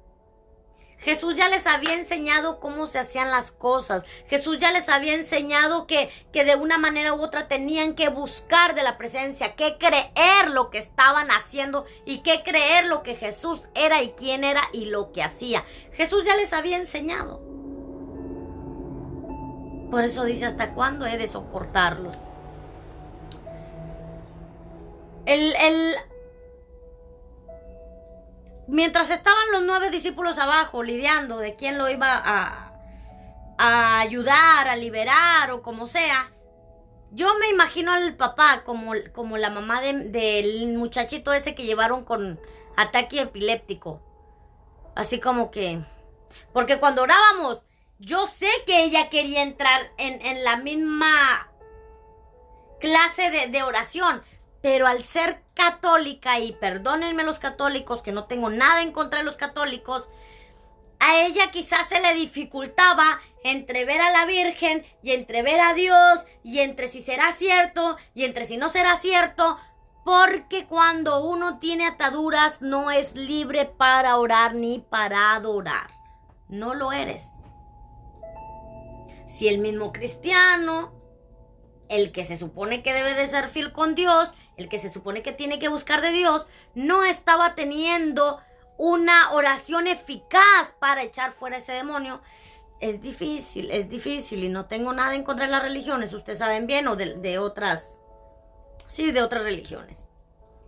Jesús ya les había enseñado cómo se hacían las cosas. Jesús ya les había enseñado que de una manera u otra tenían que buscar de la presencia, que creer lo que estaban haciendo y que creer lo que Jesús era y quién era y lo que hacía. Jesús ya les había enseñado. Por eso dice, ¿hasta cuándo he de soportarlos? Mientras estaban los 9 discípulos abajo lidiando de quién lo iba a ayudar, a liberar o como sea, yo me imagino al papá como la mamá del muchachito ese que llevaron con ataque epiléptico. Así como que, porque cuando orábamos, yo sé que ella quería entrar en la misma clase de oración. Pero al ser católica, y perdónenme los católicos, que no tengo nada en contra de los católicos, A ella quizás se le dificultaba entre ver a la Virgen y entre ver a Dios y entre si será cierto y entre si no será cierto, porque cuando uno tiene ataduras no es libre para orar ni para adorar. No lo eres. Si el mismo cristiano, el que se supone que debe de ser fiel con Dios, el que se supone que tiene que buscar de Dios, no estaba teniendo una oración eficaz para echar fuera ese demonio, es difícil y no tengo nada en contra de las religiones, ustedes saben bien, o de otras, sí, de otras religiones.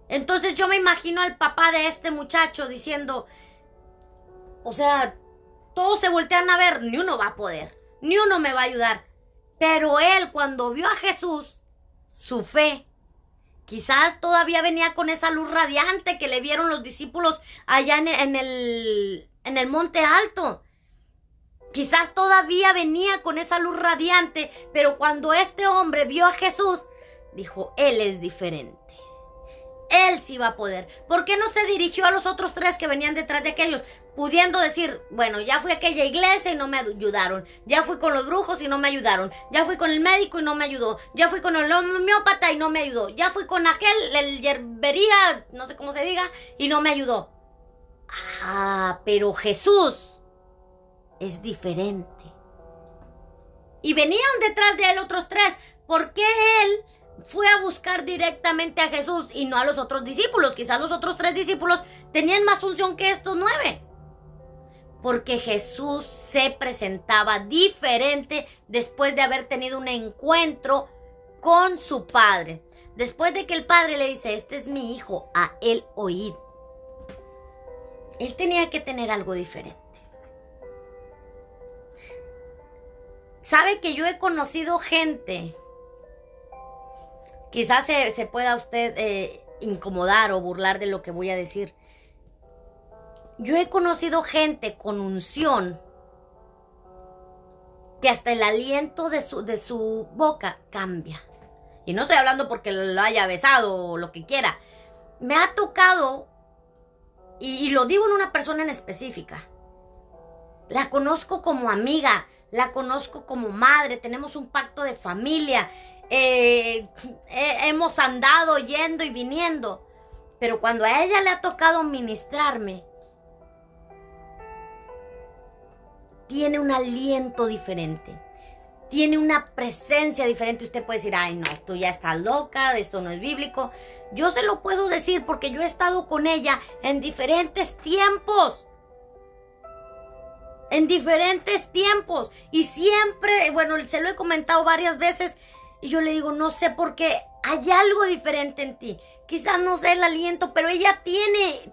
Entonces yo me imagino al papá de este muchacho diciendo, o sea, todos se voltean a ver, ni uno va a poder, ni uno me va a ayudar, pero él cuando vio a Jesús, su fe, quizás todavía venía con esa luz radiante que le vieron los discípulos allá en el monte alto. Quizás todavía venía con esa luz radiante, pero cuando este hombre vio a Jesús, dijo, él es diferente. Él sí va a poder. ¿Por qué no se dirigió a los otros 3 que venían detrás de aquellos? Pudiendo decir, bueno, ya fui a aquella iglesia y no me ayudaron. Ya fui con los brujos y no me ayudaron. Ya fui con el médico y no me ayudó. Ya fui con el homeópata y no me ayudó. Ya fui con aquel, el yerbería, no sé cómo se diga, y no me ayudó. Ah, pero Jesús es diferente. Y venían detrás de él otros 3. ¿Por qué él fue a buscar directamente a Jesús y no a los otros discípulos? Quizás los otros 3 discípulos tenían más unción que estos 9. Porque Jesús se presentaba diferente después de haber tenido un encuentro con su Padre. Después de que el Padre le dice, este es mi hijo, a él oíd. Él tenía que tener algo diferente. ¿Sabe que yo he conocido gente? Quizás se pueda usted incomodar o burlar de lo que voy a decir. Yo he conocido gente con unción que hasta el aliento de su boca cambia. Y no estoy hablando porque lo haya besado o lo que quiera. Me ha tocado, y lo digo en una persona en específica. La conozco como amiga, la conozco como madre, tenemos un pacto de familia. Hemos andado yendo y viniendo, pero cuando a ella le ha tocado ministrarme, tiene un aliento diferente, tiene una presencia diferente. Usted puede decir, ay no, tú ya estás loca, esto no es bíblico. Yo se lo puedo decir porque yo he estado con ella en diferentes tiempos. Y siempre, bueno, se lo he comentado varias veces. Y yo le digo, no sé por qué, hay algo diferente en ti. Quizás no sé el aliento, pero ella tiene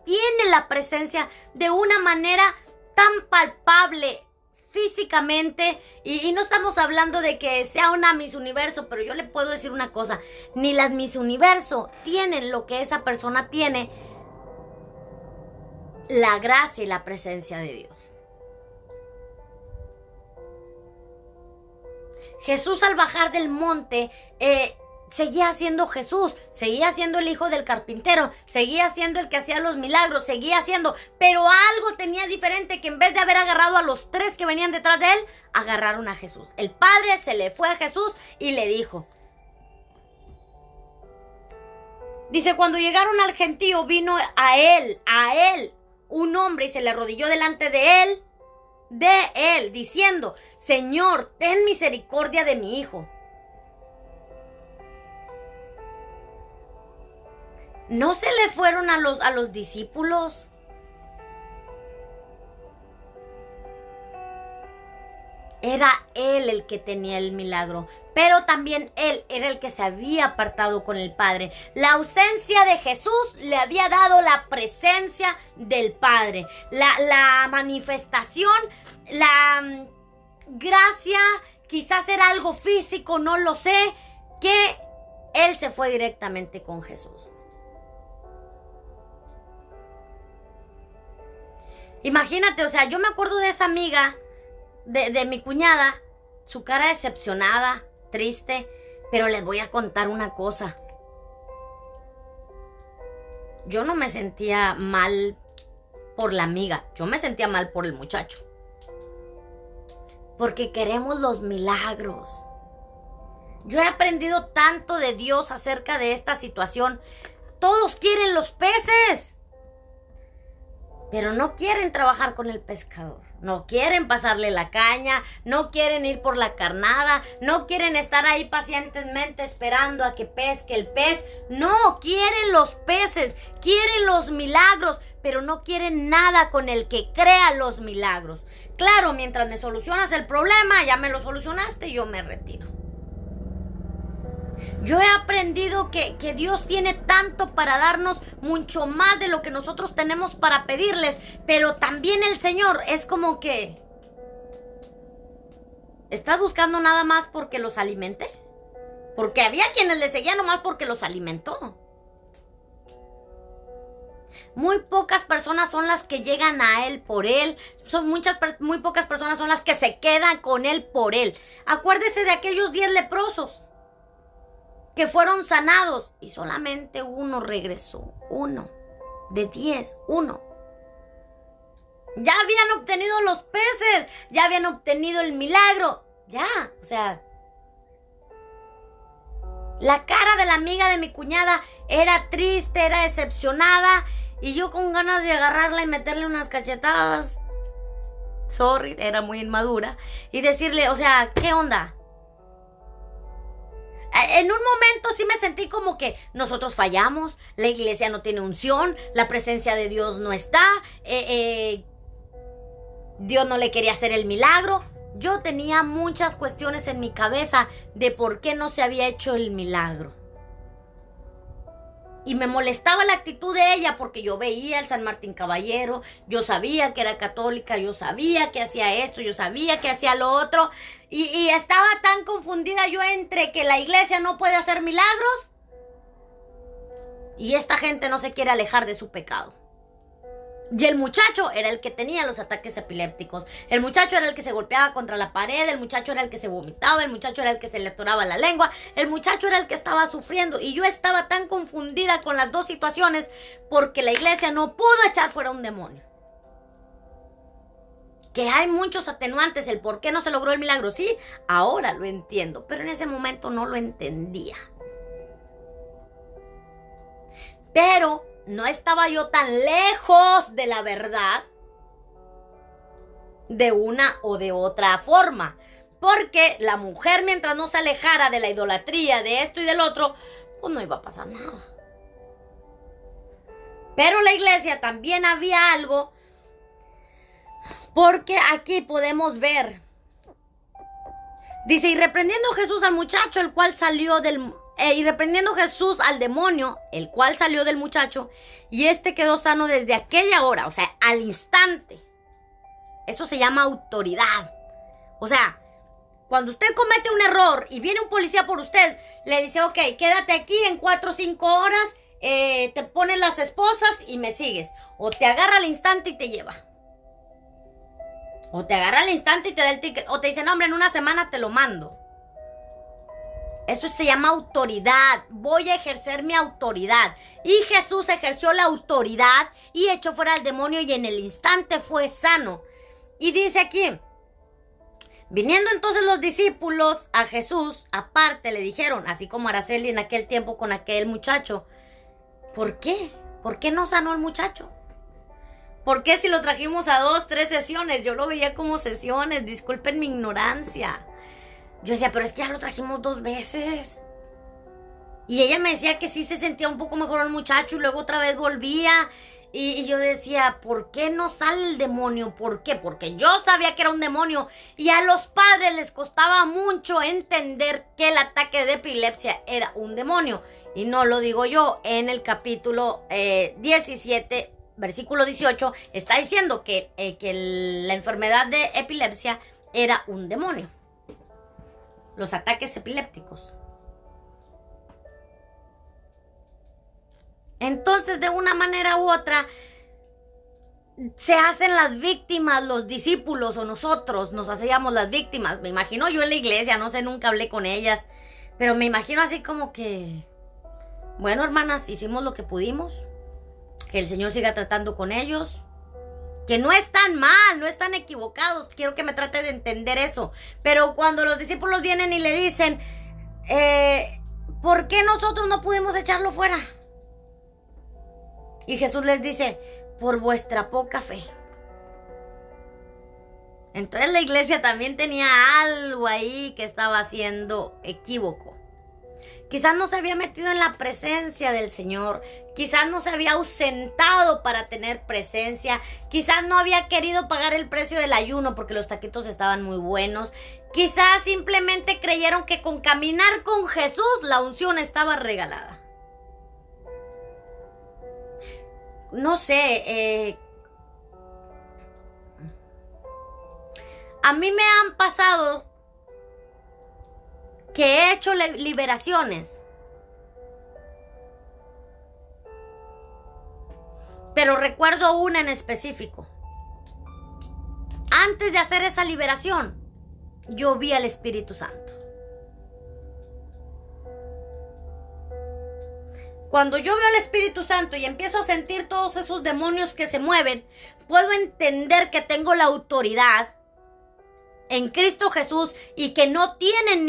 la presencia de una manera tan palpable físicamente. Y no estamos hablando de que sea una Miss Universo, pero yo le puedo decir una cosa. Ni las Miss Universo tienen lo que esa persona tiene. La gracia y la presencia de Dios. Jesús al bajar del monte seguía siendo Jesús, seguía siendo el hijo del carpintero, seguía siendo el que hacía los milagros, seguía siendo, pero algo tenía diferente, que en vez de haber agarrado a los 3 que venían detrás de él, agarraron a Jesús. El Padre se le fue a Jesús y le dijo, dice, cuando llegaron al gentío vino a él, un hombre y se le arrodilló delante de él, diciendo, Señor, ten misericordia de mi hijo. ¿No se le fueron a los discípulos? Era él el que tenía el milagro, pero también él era el que se había apartado con el Padre. La ausencia de Jesús le había dado la presencia del Padre, la manifestación, la gracia, quizás era algo físico, no lo sé, que él se fue directamente con Jesús. Imagínate, o sea, yo me acuerdo de esa amiga de mi cuñada, su cara decepcionada, triste, pero les voy a contar una cosa. Yo no me sentía mal por la amiga, yo me sentía mal por el muchacho. Porque queremos los milagros. Yo he aprendido tanto de Dios acerca de esta situación. Todos quieren los peces, pero no quieren trabajar con el pescador. No quieren pasarle la caña, no quieren ir por la carnada, no quieren estar ahí pacientemente esperando a que pesque el pez. No, quieren los peces, quieren los milagros, pero no quieren nada con el que crea los milagros. Claro, mientras me solucionas el problema, ya me lo solucionaste, yo me retiro. Yo he aprendido que Dios tiene tanto para darnos, mucho más de lo que nosotros tenemos para pedirles, pero también el Señor es como que ¿estás buscando nada más porque los alimente? Porque había quienes le seguían nomás porque los alimentó. Muy pocas personas son las que llegan a Él por Él. Muy pocas personas son las que se quedan con Él por Él. Acuérdese de aquellos 10 leprosos que fueron sanados y solamente uno regresó. 1 de 10, 1. Ya habían obtenido los peces, ya habían obtenido el milagro. Ya, o sea, la cara de la amiga de mi cuñada era triste, era decepcionada, y yo con ganas de agarrarla y meterle unas cachetadas. Sorry, era muy inmadura. Y decirle, o sea, ¿qué onda? En un momento sí me sentí como que nosotros fallamos, la iglesia no tiene unción, la presencia de Dios no está, Dios no le quería hacer el milagro. Yo tenía muchas cuestiones en mi cabeza de por qué no se había hecho el milagro. Y me molestaba la actitud de ella porque yo veía el San Martín Caballero, yo sabía que era católica, yo sabía que hacía esto, yo sabía que hacía lo otro, y estaba tan confundida yo entre que la iglesia no puede hacer milagros y esta gente no se quiere alejar de su pecado. Y el muchacho era el que tenía los ataques epilépticos, el muchacho era el que se golpeaba contra la pared, el muchacho era el que se vomitaba, el muchacho era el que se le atoraba la lengua, el muchacho era el que estaba sufriendo, y yo estaba tan confundida con las dos situaciones porque la iglesia no pudo echar fuera un demonio. Que hay muchos atenuantes, el por qué no se logró el milagro, sí, ahora lo entiendo, pero en ese momento no lo entendía. Pero no estaba yo tan lejos de la verdad de una o de otra forma. Porque la mujer, mientras no se alejara de la idolatría, de esto y del otro, pues no iba a pasar nada. Pero la iglesia también había algo, porque aquí podemos ver. Dice, y reprendiendo Jesús al muchacho, el cual salió del... y reprendiendo Jesús al demonio, el cual salió del muchacho, y este quedó sano desde aquella hora, o sea, al instante. Eso se llama autoridad. O sea, cuando usted comete un error y viene un policía por usted, le dice, ok, quédate aquí en 4 o 5 horas, te ponen las esposas y me sigues. O te agarra al instante y te lleva. O te agarra al instante y te da el ticket. O te dice, no, hombre, en una semana te lo mando. Eso se llama autoridad. Voy a ejercer mi autoridad. Y Jesús ejerció la autoridad y echó fuera al demonio y en el instante fue sano. Y dice aquí, viniendo entonces los discípulos a Jesús, aparte le dijeron, así como Araceli en aquel tiempo con aquel muchacho, ¿por qué? ¿Por qué no sanó el muchacho? ¿Por qué si lo trajimos a 2, 3 sesiones? Yo lo veía como sesiones, disculpen mi ignorancia. Yo decía, pero es que ya lo trajimos 2 veces. Y ella me decía que sí se sentía un poco mejor el muchacho y luego otra vez volvía. Y yo decía, ¿por qué no sale el demonio? ¿Por qué? Porque yo sabía que era un demonio. Y a los padres les costaba mucho entender que el ataque de epilepsia era un demonio. Y no lo digo yo, en el capítulo 17, versículo 18, está diciendo que la enfermedad de epilepsia era un demonio. Los ataques epilépticos. Entonces, de una manera u otra, se hacen las víctimas los discípulos o nosotros nos hacíamos las víctimas. Me imagino yo en la iglesia, no sé, nunca hablé con ellas, pero me imagino así como que, bueno, hermanas, hicimos lo que pudimos, que el Señor siga tratando con ellos, Que no están mal, no están equivocados. Quiero que me trate de entender eso. Pero cuando los discípulos vienen y le dicen, ¿por qué nosotros no pudimos echarlo fuera? Y Jesús les dice, por vuestra poca fe. Entonces la iglesia también tenía algo ahí que estaba haciendo equívoco. Quizás no se había metido en la presencia del Señor. Quizás no se había ausentado para tener presencia. Quizás no había querido pagar el precio del ayuno porque los taquitos estaban muy buenos. Quizás simplemente creyeron que con caminar con Jesús la unción estaba regalada. No sé, a mí me han pasado que he hecho liberaciones, pero recuerdo una en específico. Antes de hacer esa liberación, yo vi al Espíritu Santo. Cuando yo veo al Espíritu Santo y empiezo a sentir todos esos demonios que se mueven, puedo entender que tengo la autoridad en Cristo Jesús y que no tienen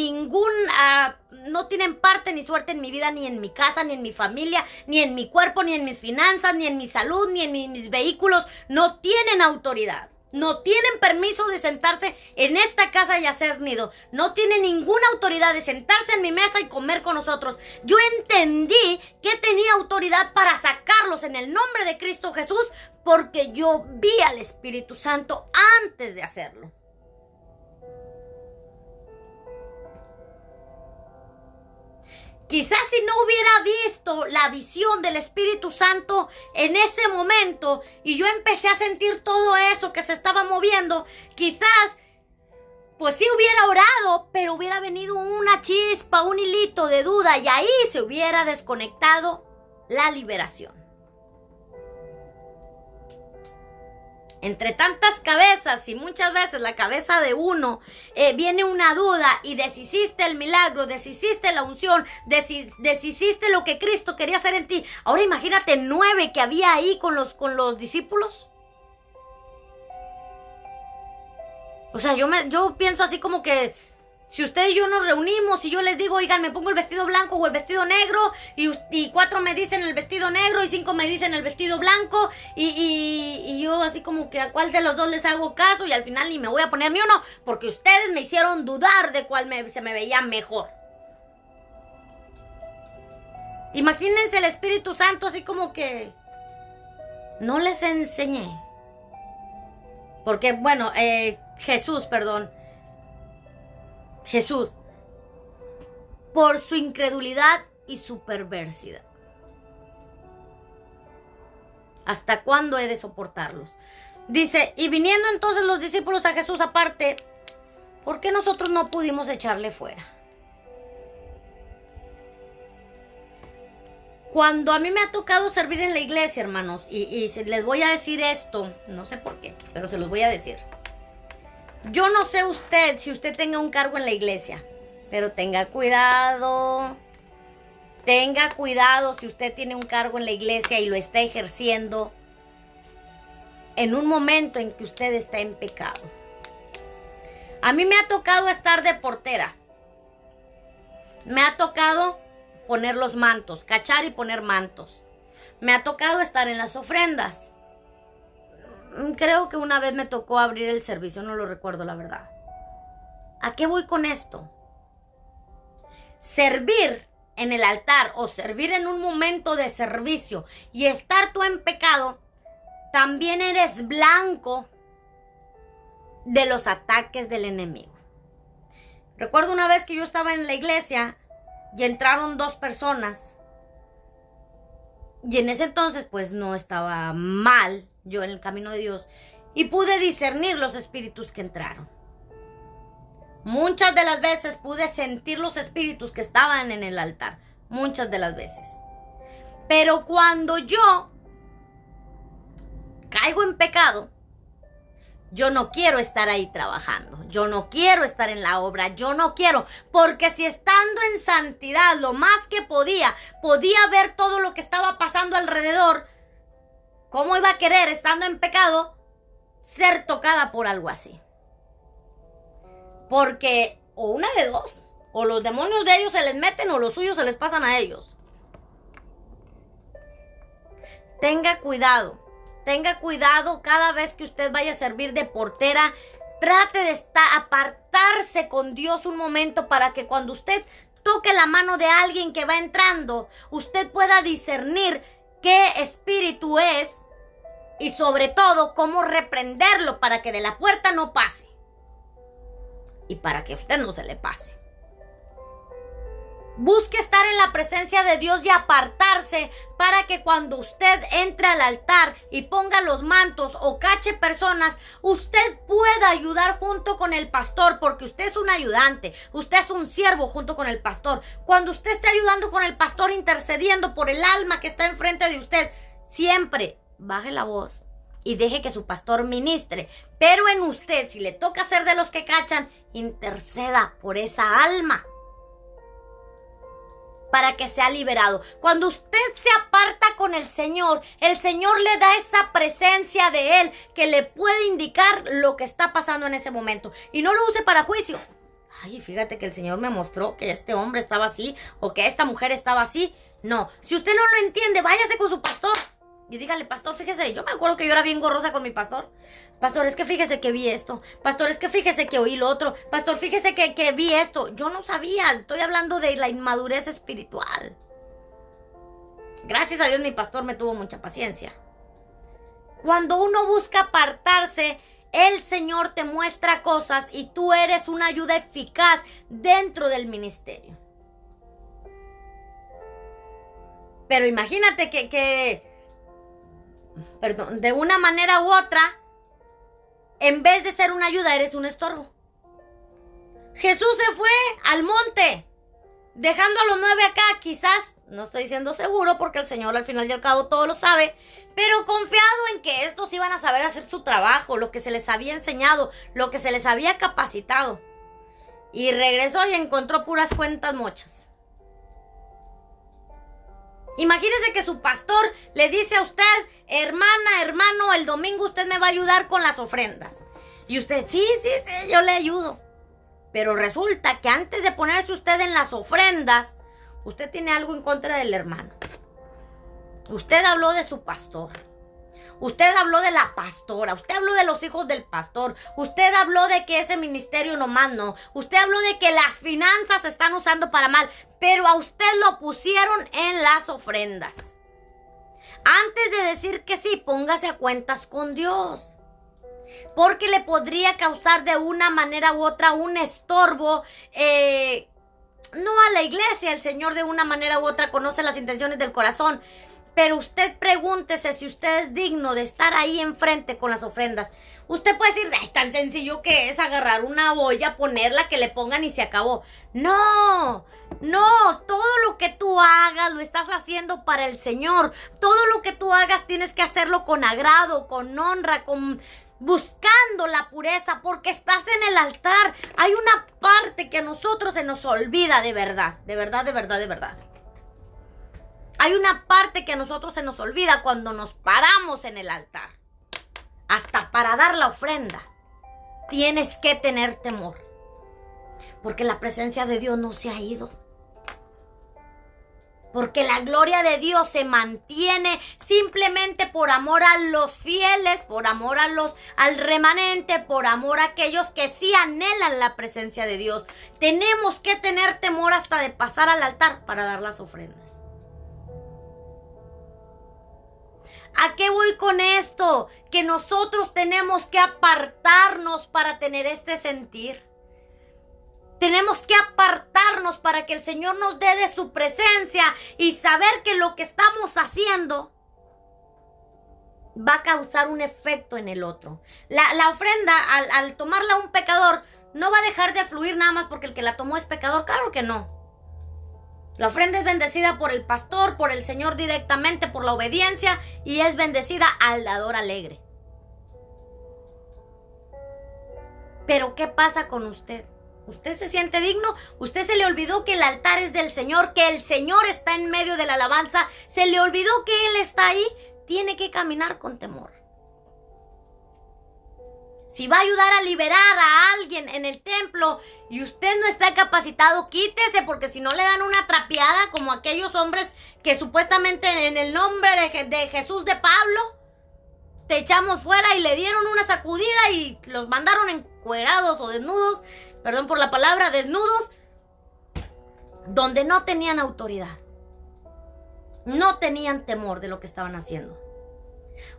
no tienen parte ni suerte en mi vida, ni en mi casa, ni en mi familia, ni en mi cuerpo, ni en mis finanzas, ni en mi salud, ni en mis vehículos. No tienen autoridad. No tienen permiso de sentarse en esta casa y hacer nido. No tienen ninguna autoridad de sentarse en mi mesa y comer con nosotros. Yo entendí que tenía autoridad para sacarlos en el nombre de Cristo Jesús porque yo vi al Espíritu Santo antes de hacerlo. Quizás si no hubiera visto la visión del Espíritu Santo en ese momento y yo empecé a sentir todo eso que se estaba moviendo, quizás pues sí hubiera orado, pero hubiera venido una chispa, un hilito de duda y ahí se hubiera desconectado la liberación. Entre tantas cabezas y muchas veces la cabeza de uno viene una duda y deshiciste el milagro, deshiciste la unción, deshiciste lo que Cristo quería hacer en ti. Ahora imagínate 9 que había ahí con los discípulos. O sea, yo pienso así como que si usted y yo nos reunimos y yo les digo, oigan, me pongo el vestido blanco o el vestido negro y 4 me dicen el vestido negro y 5 me dicen el vestido blanco y yo así como que a cuál de los dos les hago caso y al final ni me voy a poner ni uno porque ustedes me hicieron dudar de cuál se me veía mejor. Imagínense el Espíritu Santo así como que no les enseñé. Porque bueno, Jesús, por su incredulidad y su perversidad. ¿Hasta cuándo he de soportarlos? Dice, y viniendo entonces los discípulos a Jesús aparte, ¿por qué nosotros no pudimos echarle fuera? Cuando a mí me ha tocado servir en la iglesia, hermanos, y les voy a decir esto, no sé por qué, pero se los voy a decir. Yo no sé usted si usted tenga un cargo en la iglesia, pero tenga cuidado. Tenga cuidado si usted tiene un cargo en la iglesia y lo está ejerciendo en un momento en que usted está en pecado. A mí me ha tocado estar de portera. Me ha tocado poner los mantos, cachar y poner mantos. Me ha tocado estar en las ofrendas. Creo que una vez me tocó abrir el servicio, no lo recuerdo la verdad. ¿A qué voy con esto? Servir en el altar o servir en un momento de servicio y estar tú en pecado, también eres blanco de los ataques del enemigo. Recuerdo una vez que yo estaba en la iglesia y entraron 2 personas y en ese entonces pues no estaba mal yo en el camino de Dios y pude discernir los espíritus que entraron. Muchas de las veces pude sentir los espíritus que estaban en el altar, muchas de las veces. Pero cuando yo caigo en pecado, yo no quiero estar ahí trabajando, yo no quiero estar en la obra, yo no quiero, porque si estando en santidad lo más que podía ver todo lo que estaba pasando alrededor, ¿cómo iba a querer estando en pecado ser tocada por algo así. Porque o una de dos, o los demonios de ellos se les meten o los suyos se les pasan a ellos. Tenga cuidado cada vez que usted vaya a servir de portera. Trate de apartarse con Dios un momento para que cuando usted toque la mano de alguien que va entrando, usted pueda discernir qué espíritu es y sobre todo cómo reprenderlo para que de la puerta no pase y para que a usted no se le pase. Busque estar en la presencia de Dios y apartarse para que cuando usted entre al altar y ponga los mantos o cache personas, usted pueda ayudar junto con el pastor, porque usted es un ayudante, usted es un siervo junto con el pastor. Cuando usted esté ayudando con el pastor, intercediendo por el alma que está enfrente de usted, siempre baje la voz y deje que su pastor ministre. Pero en usted, si le toca ser de los que cachan, interceda por esa alma para que sea liberado. Cuando usted se aparta con el Señor le da esa presencia de Él que le puede indicar lo que está pasando en ese momento. Y no lo use para juicio. Ay, fíjate que el Señor me mostró que este hombre estaba así o que esta mujer estaba así. No, si usted no lo entiende, váyase con su pastor y dígale: pastor, fíjese, yo me acuerdo que yo era bien gorrosa con mi pastor. Pastor, es que fíjese que vi esto. Pastor, es que fíjese que oí lo otro. Pastor, fíjese que vi esto. Yo no sabía, estoy hablando de la inmadurez espiritual. Gracias a Dios mi pastor me tuvo mucha paciencia. Cuando uno busca apartarse, el Señor te muestra cosas y tú eres una ayuda eficaz dentro del ministerio. Pero imagínate de una manera u otra, en vez de ser una ayuda, eres un estorbo. Jesús se fue al monte, dejando a los 9 acá, quizás, no estoy diciendo seguro, porque el Señor al final y al cabo todo lo sabe, pero confiado en que estos iban a saber hacer su trabajo, lo que se les había enseñado, lo que se les había capacitado. Y regresó y encontró puras cuentas mochas. Imagínese que su pastor le dice a usted: hermana, hermano, el domingo usted me va a ayudar con las ofrendas. Y usted: sí, yo le ayudo. Pero resulta que antes de ponerse usted en las ofrendas, usted tiene algo en contra del hermano. Usted habló de su pastor. Usted habló de la pastora. Usted habló de los hijos del pastor. Usted habló de que ese ministerio nomás no. Usted habló de que las finanzas se están usando para mal. Pero a usted lo pusieron en las ofrendas. Antes de decir que sí, póngase a cuentas con Dios. Porque le podría causar de una manera u otra un estorbo. No a la iglesia. El Señor de una manera u otra conoce las intenciones del corazón. Pero usted pregúntese si usted es digno de estar ahí enfrente con las ofrendas. Usted puede decir: ay, tan sencillo que es agarrar una olla, ponerla, que le pongan y se acabó. No, todo lo que tú hagas lo estás haciendo para el Señor. Todo lo que tú hagas tienes que hacerlo con agrado, con honra, buscando la pureza, porque estás en el altar. Hay una parte que a nosotros se nos olvida de verdad. Hay una parte que a nosotros se nos olvida cuando nos paramos en el altar. Hasta para dar la ofrenda tienes que tener temor, porque la presencia de Dios no se ha ido. Porque la gloria de Dios se mantiene simplemente por amor a los fieles, por amor al remanente, por amor a aquellos que sí anhelan la presencia de Dios. Tenemos que tener temor hasta de pasar al altar para dar las ofrendas. ¿A qué voy con esto? Que nosotros tenemos que apartarnos para tener este sentir. Tenemos que apartarnos para que el Señor nos dé de su presencia y saber que lo que estamos haciendo va a causar un efecto en el otro. La ofrenda, al tomarla un pecador, no va a dejar de fluir nada más porque el que la tomó es pecador. Claro que no. La ofrenda es bendecida por el pastor, por el Señor directamente, por la obediencia, y es bendecida al dador alegre. Pero ¿qué pasa con usted? ¿Usted se siente digno? ¿Usted se le olvidó que el altar es del Señor, que el Señor está en medio de la alabanza? ¿Se le olvidó que Él está ahí? Tiene que caminar con temor. Si va a ayudar a liberar a alguien en el templo y usted no está capacitado, quítese, porque si no le dan una trapeada como aquellos hombres que supuestamente en el nombre de Jesús de Pablo te echamos fuera, y le dieron una sacudida y los mandaron encuerados o desnudos, perdón por la palabra, desnudos, donde no tenían autoridad. No tenían temor de lo que estaban haciendo.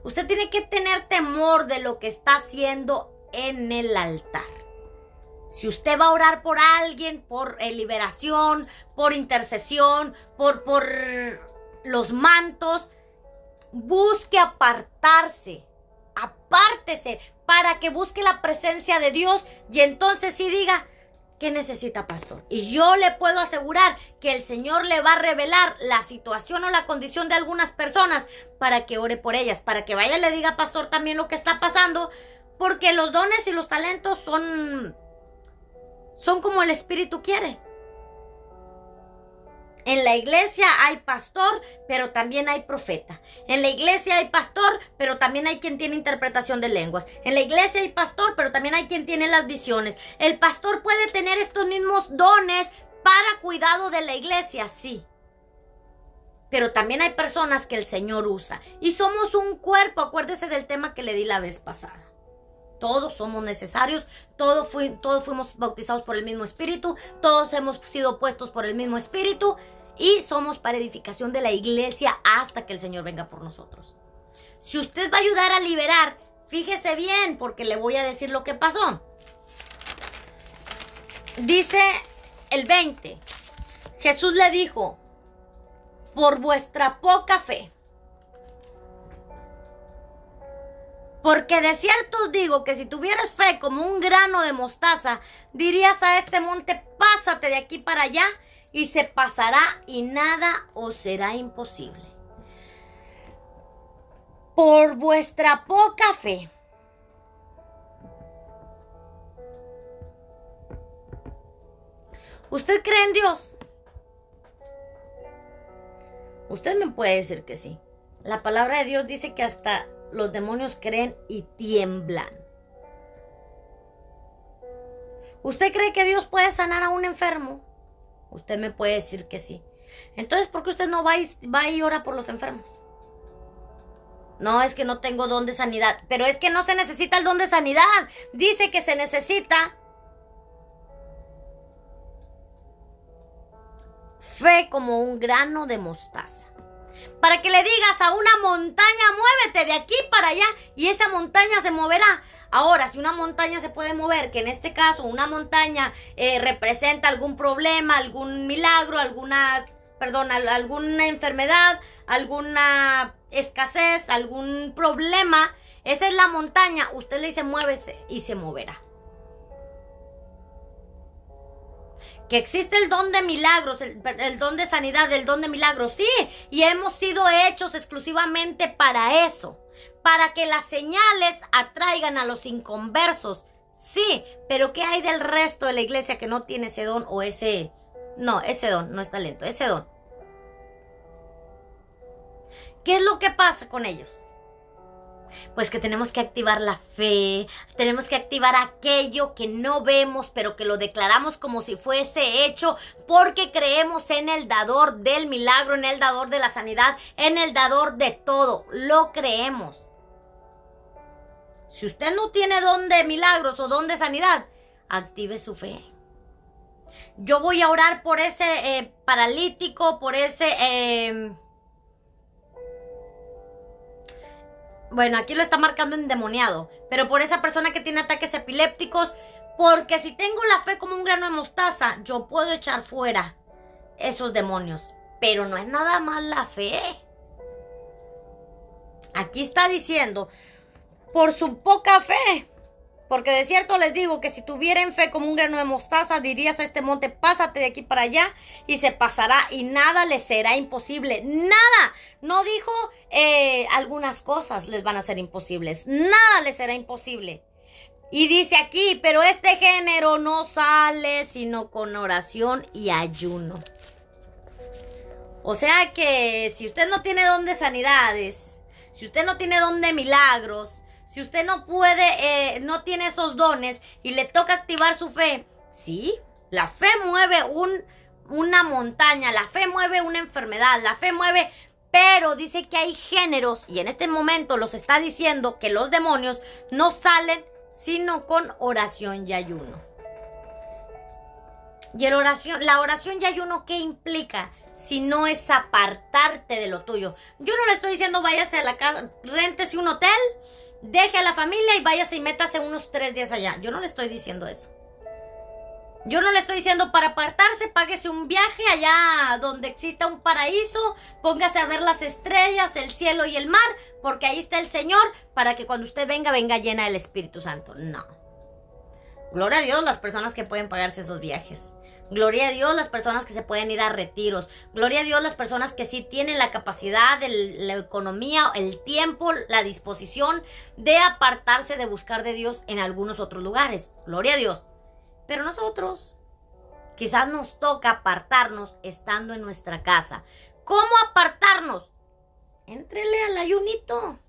Usted tiene que tener temor de lo que está haciendo en el altar. Si usted va a orar por alguien, por liberación, por intercesión, por los mantos, busque apartarse. Apártese para que busque la presencia de Dios, y entonces sí diga: ¿qué necesita, pastor? Y yo le puedo asegurar que el Señor le va a revelar la situación o la condición de algunas personas para que ore por ellas, para que vaya y le diga, pastor, también lo que está pasando, porque los dones y los talentos son como el Espíritu quiere. En la iglesia hay pastor, pero también hay profeta. En la iglesia hay pastor, pero también hay quien tiene interpretación de lenguas. En la iglesia hay pastor, pero también hay quien tiene las visiones. El pastor puede tener estos mismos dones para cuidado de la iglesia, sí. Pero también hay personas que el Señor usa. Y somos un cuerpo, acuérdese del tema que le di la vez pasada. Todos somos necesarios, todos fuimos bautizados por el mismo Espíritu, todos hemos sido puestos por el mismo Espíritu, y somos para edificación de la iglesia hasta que el Señor venga por nosotros. Si usted va a ayudar a liberar, fíjese bien, porque le voy a decir lo que pasó. Dice el 20, Jesús le dijo: por vuestra poca fe. Porque de cierto os digo que si tuvieras fe como un grano de mostaza, dirías a este monte: pásate de aquí para allá, y se pasará, y nada os será imposible. Por vuestra poca fe. ¿Usted cree en Dios? Usted me puede decir que sí. La palabra de Dios dice que hasta los demonios creen y tiemblan. ¿Usted cree que Dios puede sanar a un enfermo? Usted me puede decir que sí. Entonces, ¿por qué usted no va y ora por los enfermos? No, es que no tengo don de sanidad. Pero es que no se necesita el don de sanidad. Dice que se necesita fe como un grano de mostaza. Para que le digas a una montaña: muévete de aquí para allá, y esa montaña se moverá. Ahora, si una montaña se puede mover, que en este caso una montaña representa algún problema, algún milagro, alguna enfermedad, alguna escasez, algún problema, esa es la montaña. Usted le dice: muévese, y se moverá. Que existe el don de milagros, el don de sanidad, el don de milagros, sí, y hemos sido hechos exclusivamente para eso, para que las señales atraigan a los inconversos, sí, pero ¿qué hay del resto de la iglesia que no tiene ese don o ese don, no es talento, ese don? ¿Qué es lo que pasa con ellos? Pues que tenemos que activar la fe, tenemos que activar aquello que no vemos, pero que lo declaramos como si fuese hecho, porque creemos en el dador del milagro, en el dador de la sanidad, en el dador de todo, lo creemos. Si usted no tiene don de milagros o don de sanidad, active su fe. Yo voy a orar por ese paralítico, por ese... bueno, aquí lo está marcando endemoniado, pero por esa persona que tiene ataques epilépticos, porque si tengo la fe como un grano de mostaza, yo puedo echar fuera esos demonios. Pero no es nada más la fe. Aquí está diciendo: por su poca fe. Porque de cierto les digo que si tuvieran fe como un grano de mostaza, dirías a este monte: pásate de aquí para allá, y se pasará, y nada les será imposible. Nada. No dijo algunas cosas les van a ser imposibles. Nada les será imposible. Y dice aquí: pero este género no sale sino con oración y ayuno. O sea que si usted no tiene don de sanidades, si usted no tiene don de milagros, si usted no puede, no tiene esos dones y le toca activar su fe, sí, la fe mueve una montaña, la fe mueve una enfermedad, la fe mueve, pero dice que hay géneros, y en este momento los está diciendo que los demonios no salen sino con oración y ayuno. Y la oración y ayuno, ¿qué implica? Si no es apartarte de lo tuyo. Yo no le estoy diciendo váyase a la casa, réntese un hotel, deje a la familia y váyase y métase unos 3 días allá. Yo no le estoy diciendo eso. Yo no le estoy diciendo para apartarse, páguese un viaje allá donde exista un paraíso, póngase a ver las estrellas, el cielo y el mar, porque ahí está el Señor, para que cuando usted venga llena del Espíritu Santo. No. Gloria a Dios las personas que pueden pagarse esos viajes. Gloria a Dios las personas que se pueden ir a retiros. Gloria a Dios las personas que sí tienen la capacidad, la economía, el tiempo, la disposición de apartarse, de buscar de Dios en algunos otros lugares. Gloria a Dios. Pero nosotros, quizás nos toca apartarnos estando en nuestra casa. ¿Cómo apartarnos? Éntrele al ayunito.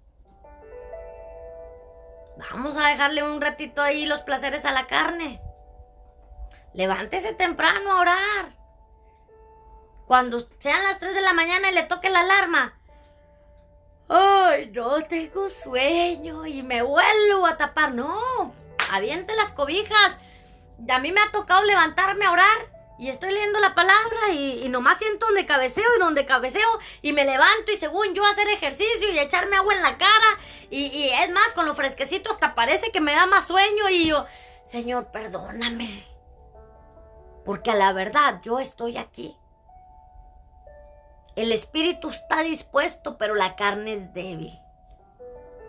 Vamos a dejarle un ratito ahí los placeres a la carne. Levántese temprano a orar. Cuando sean las 3 de la mañana y le toque la alarma. Ay, no tengo sueño y me vuelvo a tapar. No, aviente las cobijas. A mí me ha tocado levantarme a orar y estoy leyendo la palabra y nomás siento donde cabeceo y me levanto y según yo hacer ejercicio y echarme agua en la cara y es más, con lo fresquecito hasta parece que me da más sueño y yo, Señor, perdóname, porque a la verdad yo estoy aquí. El espíritu está dispuesto, pero la carne es débil.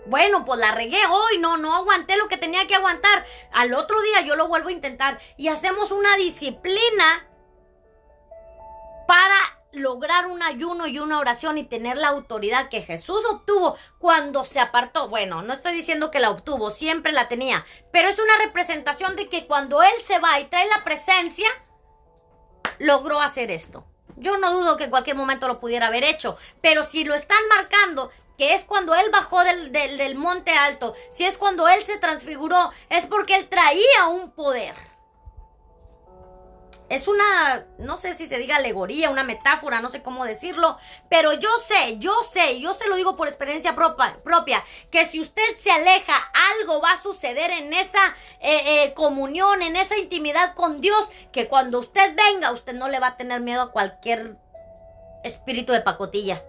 Bueno, pues la regué hoy, no aguanté lo que tenía que aguantar. Al otro día yo lo vuelvo a intentar y hacemos una disciplina para lograr un ayuno y una oración y tener la autoridad que Jesús obtuvo cuando se apartó. Bueno, no estoy diciendo que la obtuvo, siempre la tenía, pero es una representación de que cuando Él se va y trae la presencia, logró hacer esto. Yo no dudo que en cualquier momento lo pudiera haber hecho, pero si lo están marcando, que es cuando Él bajó del monte alto, si es cuando Él se transfiguró, es porque Él traía un poder. Es una, no sé si se diga alegoría, una metáfora, no sé cómo decirlo, pero yo sé, y yo se lo digo por experiencia propia, que si usted se aleja, algo va a suceder en esa comunión, en esa intimidad con Dios, que cuando usted venga, usted no le va a tener miedo a cualquier espíritu de pacotilla.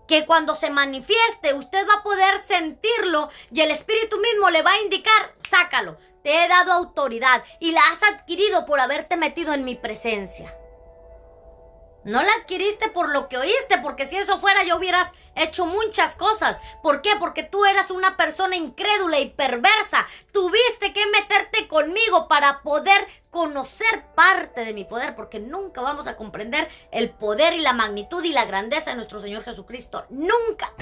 Que cuando se manifieste, usted va a poder sentirlo y el Espíritu mismo le va a indicar, sácalo, te he dado autoridad y la has adquirido por haberte metido en mi presencia. No la adquiriste por lo que oíste, porque si eso fuera ya hubieras hecho muchas cosas. ¿Por qué? Porque tú eras una persona incrédula y perversa. Tuviste que meterte conmigo para poder conocer parte de mi poder, porque nunca vamos a comprender el poder y la magnitud y la grandeza de nuestro Señor Jesucristo. ¡Nunca!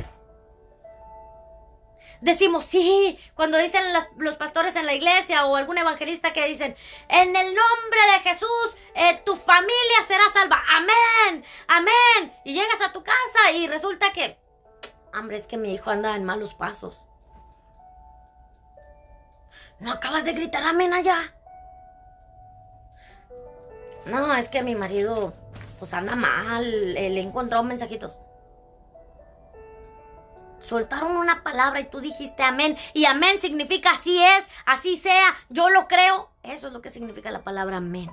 Decimos sí, cuando dicen los pastores en la iglesia o algún evangelista que dicen, en el nombre de Jesús, tu familia será salva. Amén, amén. Y llegas a tu casa y resulta que, hombre, es que mi hijo anda en malos pasos. ¿No acabas de gritar amén allá? No, es que mi marido, pues anda mal, le he encontrado mensajitos. Soltaron una palabra y tú dijiste amén. Y amén significa así es, así sea, yo lo creo. Eso es lo que significa la palabra amén.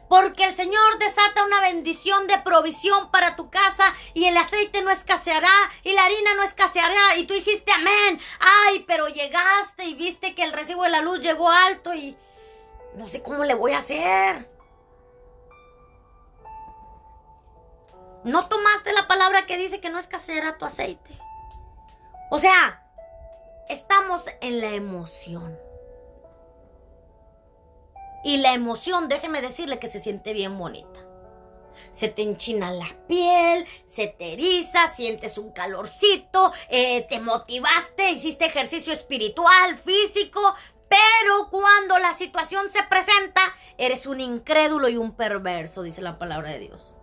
Porque el Señor desata una bendición de provisión para tu casa y el aceite no escaseará y la harina no escaseará. Y tú dijiste amén. Ay, pero llegaste y viste que el recibo de la luz llegó alto y no sé cómo le voy a hacer. No tomaste la palabra que dice que no escaseará tu aceite. O sea, estamos en la emoción. Y la emoción, déjeme decirle que se siente bien bonita. Se te enchina la piel, se te eriza, sientes un calorcito, te motivaste, hiciste ejercicio espiritual, físico, pero cuando la situación se presenta, eres un incrédulo y un perverso, dice la palabra de Dios.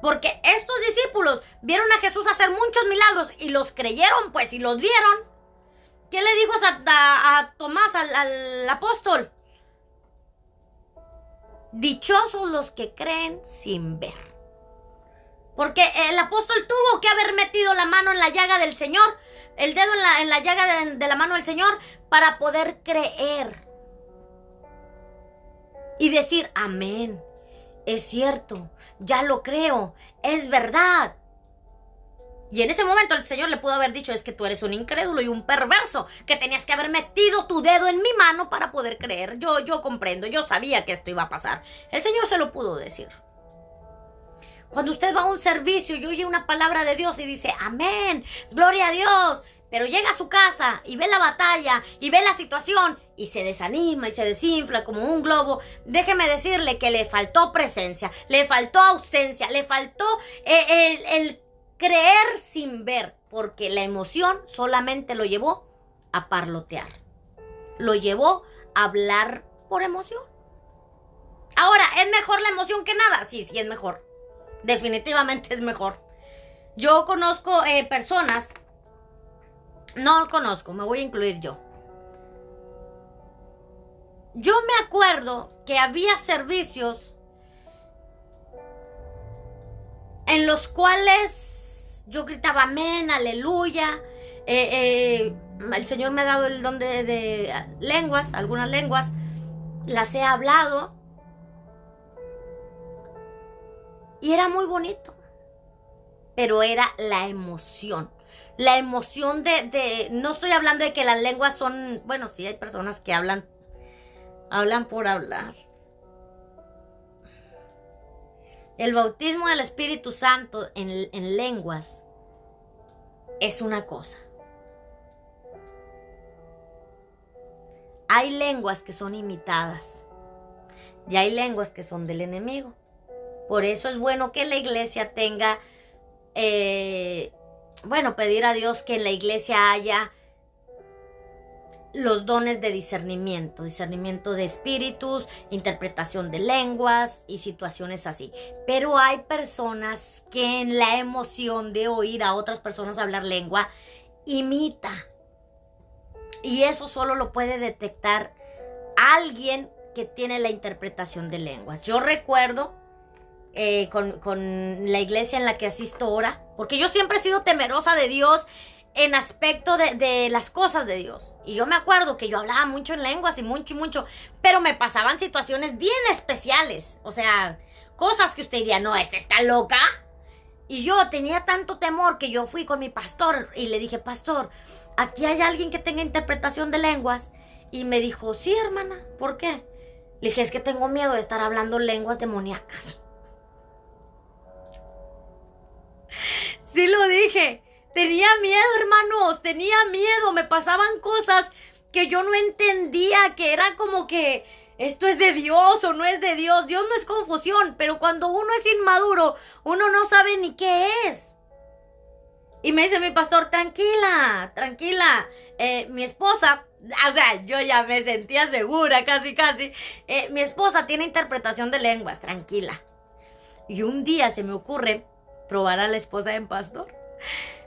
Porque estos discípulos vieron a Jesús hacer muchos milagros y los creyeron, pues, y los vieron. ¿Qué le dijo a Tomás, al apóstol? Dichosos los que creen sin ver. Porque el apóstol tuvo que haber metido la mano en la llaga del Señor, el dedo en la llaga de la mano del Señor, para poder creer. Y decir, amén, es cierto, ya lo creo, es verdad. Y en ese momento el Señor le pudo haber dicho, es que tú eres un incrédulo y un perverso, que tenías que haber metido tu dedo en mi mano para poder creer. Yo comprendo, yo sabía que esto iba a pasar. El Señor se lo pudo decir. Cuando usted va a un servicio y oye una palabra de Dios y dice, amén, gloria a Dios, pero llega a su casa y ve la batalla y ve la situación y se desanima y se desinfla como un globo, déjeme decirle que le faltó presencia, le faltó ausencia, le faltó el creer sin ver, porque la emoción solamente lo llevó a parlotear, lo llevó a hablar por emoción. Ahora, ¿es mejor la emoción que nada? Sí, es mejor. Definitivamente es mejor. Yo conozco personas, no conozco, me voy a incluir yo. Yo me acuerdo que había servicios en los cuales yo gritaba amén, aleluya. El Señor me ha dado el don de lenguas, algunas lenguas, las he hablado. Y era muy bonito, pero era la emoción. La emoción no estoy hablando de que las lenguas son, bueno, sí hay personas que hablan por hablar. El bautismo del Espíritu Santo en lenguas es una cosa. Hay lenguas que son imitadas y hay lenguas que son del enemigo. Por eso es bueno que la iglesia tenga, pedir a Dios que en la iglesia haya los dones de discernimiento de espíritus, interpretación de lenguas y situaciones así. Pero hay personas que en la emoción de oír a otras personas hablar lengua, imita. Y eso solo lo puede detectar alguien que tiene la interpretación de lenguas. Yo recuerdo con la iglesia en la que asisto ahora, porque yo siempre he sido temerosa de Dios en aspecto de las cosas de Dios. Y yo me acuerdo que yo hablaba mucho en lenguas y mucho, pero me pasaban situaciones bien especiales. O sea, cosas que usted diría, no, esta está loca. Y yo tenía tanto temor que yo fui con mi pastor y le dije, pastor, ¿aquí hay alguien que tenga interpretación de lenguas? Y me dijo, sí, hermana, ¿por qué? Le dije, es que tengo miedo de estar hablando lenguas demoníacas. Sí lo dije. Tenía miedo, hermanos, tenía miedo. Me pasaban cosas que yo no entendía, que era como que esto es de Dios o no es de Dios. Dios no es confusión, pero cuando uno es inmaduro, uno no sabe ni qué es. Y me dice mi pastor, tranquila. Mi esposa, o sea, yo ya me sentía segura, casi. Mi esposa tiene interpretación de lenguas, tranquila. Y un día se me ocurre probar a la esposa de pastor.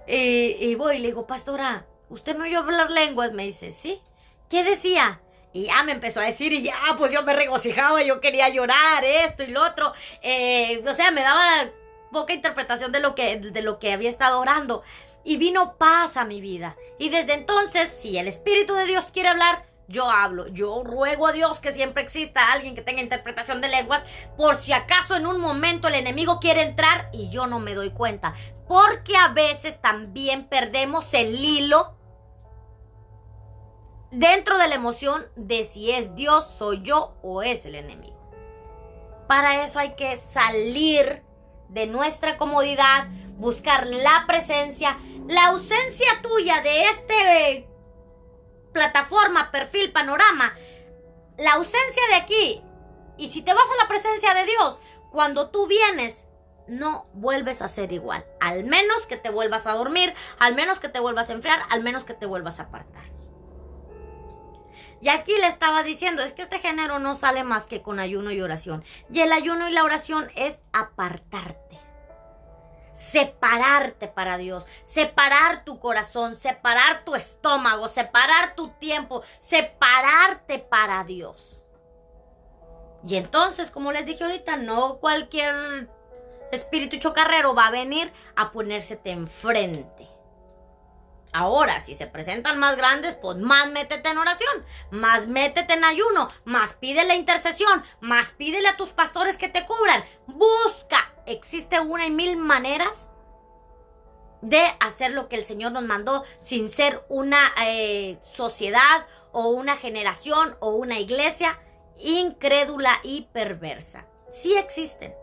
Y voy y le digo, pastora, ¿usted me oyó hablar lenguas? Me dice, sí. ¿Qué decía? Y ya me empezó a decir y ya, pues yo me regocijaba, yo quería llorar, esto y lo otro. O sea, me daba poca interpretación de lo que había estado orando. Y vino paz a mi vida. Y desde entonces, si el Espíritu de Dios quiere hablar, yo hablo. Yo ruego a Dios que siempre exista alguien que tenga interpretación de lenguas, por si acaso en un momento el enemigo quiere entrar y yo no me doy cuenta. Porque a veces también perdemos el hilo dentro de la emoción de si es Dios, soy yo o es el enemigo. Para eso hay que salir de nuestra comodidad, buscar la presencia, la ausencia tuya de este plataforma, perfil, panorama, la ausencia de aquí. Y si te vas a la presencia de Dios, cuando tú vienes, no vuelves a ser igual. Al menos que te vuelvas a dormir, al menos que te vuelvas a enfriar, al menos que te vuelvas a apartar. Y aquí le estaba diciendo, es que este género no sale más que con ayuno y oración. Y el ayuno y la oración es apartarte. separarte para Dios, separar tu corazón, separar tu estómago, separar tu tiempo, separarte para Dios. Y entonces, como les dije ahorita, no cualquier espíritu chocarrero va a venir a ponérsete enfrente. Ahora, si se presentan más grandes, pues más métete en oración, más métete en ayuno, más pídele intercesión, más pídele a tus pastores que te cubran. Busca. Existe 1,000 maneras de hacer lo que el Señor nos mandó sin ser una sociedad o una generación o una iglesia incrédula y perversa. Sí existen.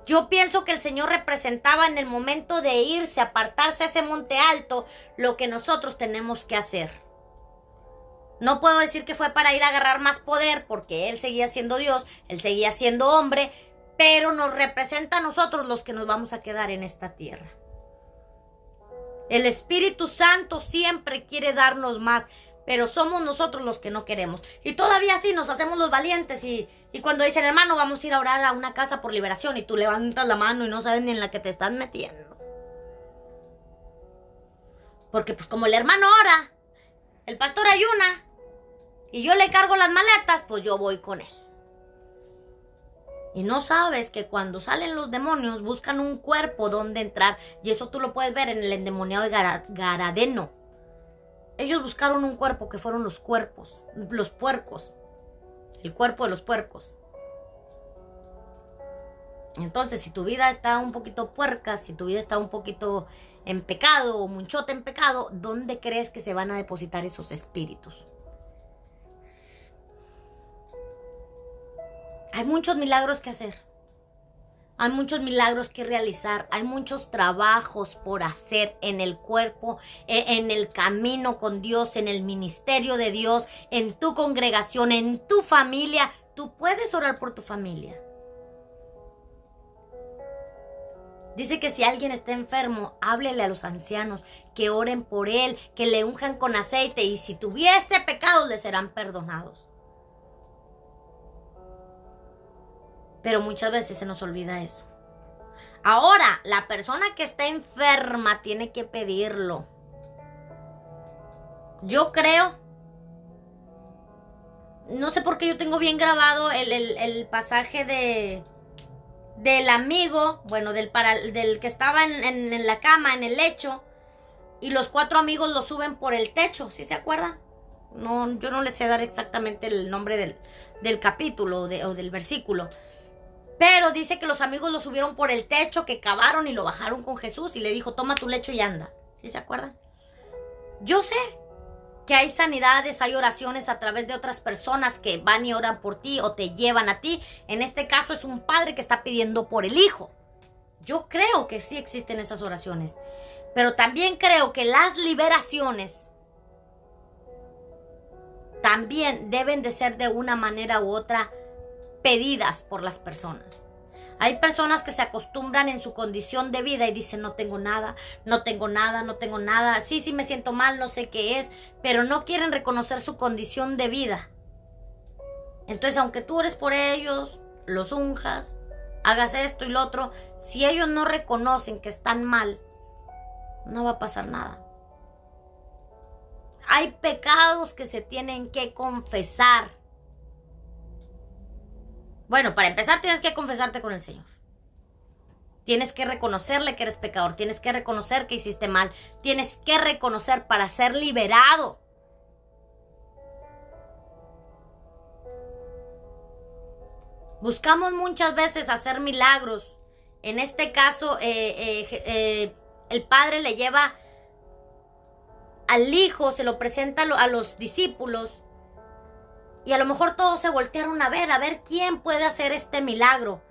Yo pienso que el Señor representaba en el momento de irse, apartarse a ese monte alto, lo que nosotros tenemos que hacer. No puedo decir que fue para ir a agarrar más poder, porque Él seguía siendo Dios, Él seguía siendo hombre, pero nos representa a nosotros los que nos vamos a quedar en esta tierra. El Espíritu Santo siempre quiere darnos más, pero somos nosotros los que no queremos. Y todavía así nos hacemos los valientes y cuando dicen, hermano, vamos a ir a orar a una casa por liberación, y tú levantas la mano y no sabes ni en la que te estás metiendo. Porque pues como el hermano ora, el pastor ayuna, y yo le cargo las maletas, pues yo voy con él. Y no sabes que cuando salen los demonios buscan un cuerpo donde entrar, y eso tú lo puedes ver en el endemoniado de Garadeno. Ellos buscaron un cuerpo que fueron los puercos, el cuerpo de los puercos. Entonces, si tu vida está un poquito puerca, si tu vida está un poquito en pecado o muchote en pecado, ¿dónde crees que se van a depositar esos espíritus? Hay muchos milagros que hacer. Hay muchos milagros que realizar, hay muchos trabajos por hacer en el cuerpo, en el camino con Dios, en el ministerio de Dios, en tu congregación, en tu familia. Tú puedes orar por tu familia. Dice que si alguien está enfermo, háblele a los ancianos, que oren por él, que le unjan con aceite, y si tuviese pecados le serán perdonados. Pero muchas veces se nos olvida eso. Ahora, la persona que está enferma tiene que pedirlo. Yo creo, no sé por qué yo tengo bien grabado el pasaje del amigo, bueno, del que estaba en la cama, en el lecho, y los 4 amigos lo suben por el techo, ¿sí se acuerdan? No, yo no les sé dar exactamente el nombre del capítulo o del versículo. Pero dice que los amigos lo subieron por el techo, que cavaron y lo bajaron con Jesús y le dijo, toma tu lecho y anda. ¿Sí se acuerdan? Yo sé que hay sanidades, hay oraciones a través de otras personas que van y oran por ti o te llevan a ti. En este caso es un padre que está pidiendo por el hijo. Yo creo que sí existen esas oraciones. Pero también creo que las liberaciones también deben de ser de una manera u otra pedidas por las personas. Hay personas que se acostumbran en su condición de vida y dicen, no tengo nada, no tengo nada, no tengo nada, sí me siento mal, no sé qué es, pero no quieren reconocer su condición de vida. Entonces, aunque tú ores por ellos, los unjas, hagas esto y lo otro, si ellos no reconocen que están mal, no va a pasar nada. Hay pecados que se tienen que confesar. Bueno, para empezar tienes que confesarte con el Señor. Tienes que reconocerle que eres pecador. Tienes que reconocer que hiciste mal. Tienes que reconocer para ser liberado. Buscamos muchas veces hacer milagros. En este caso, el padre le lleva al hijo, se lo presenta a los discípulos. Y a lo mejor todos se voltearon a ver quién puede hacer este milagro.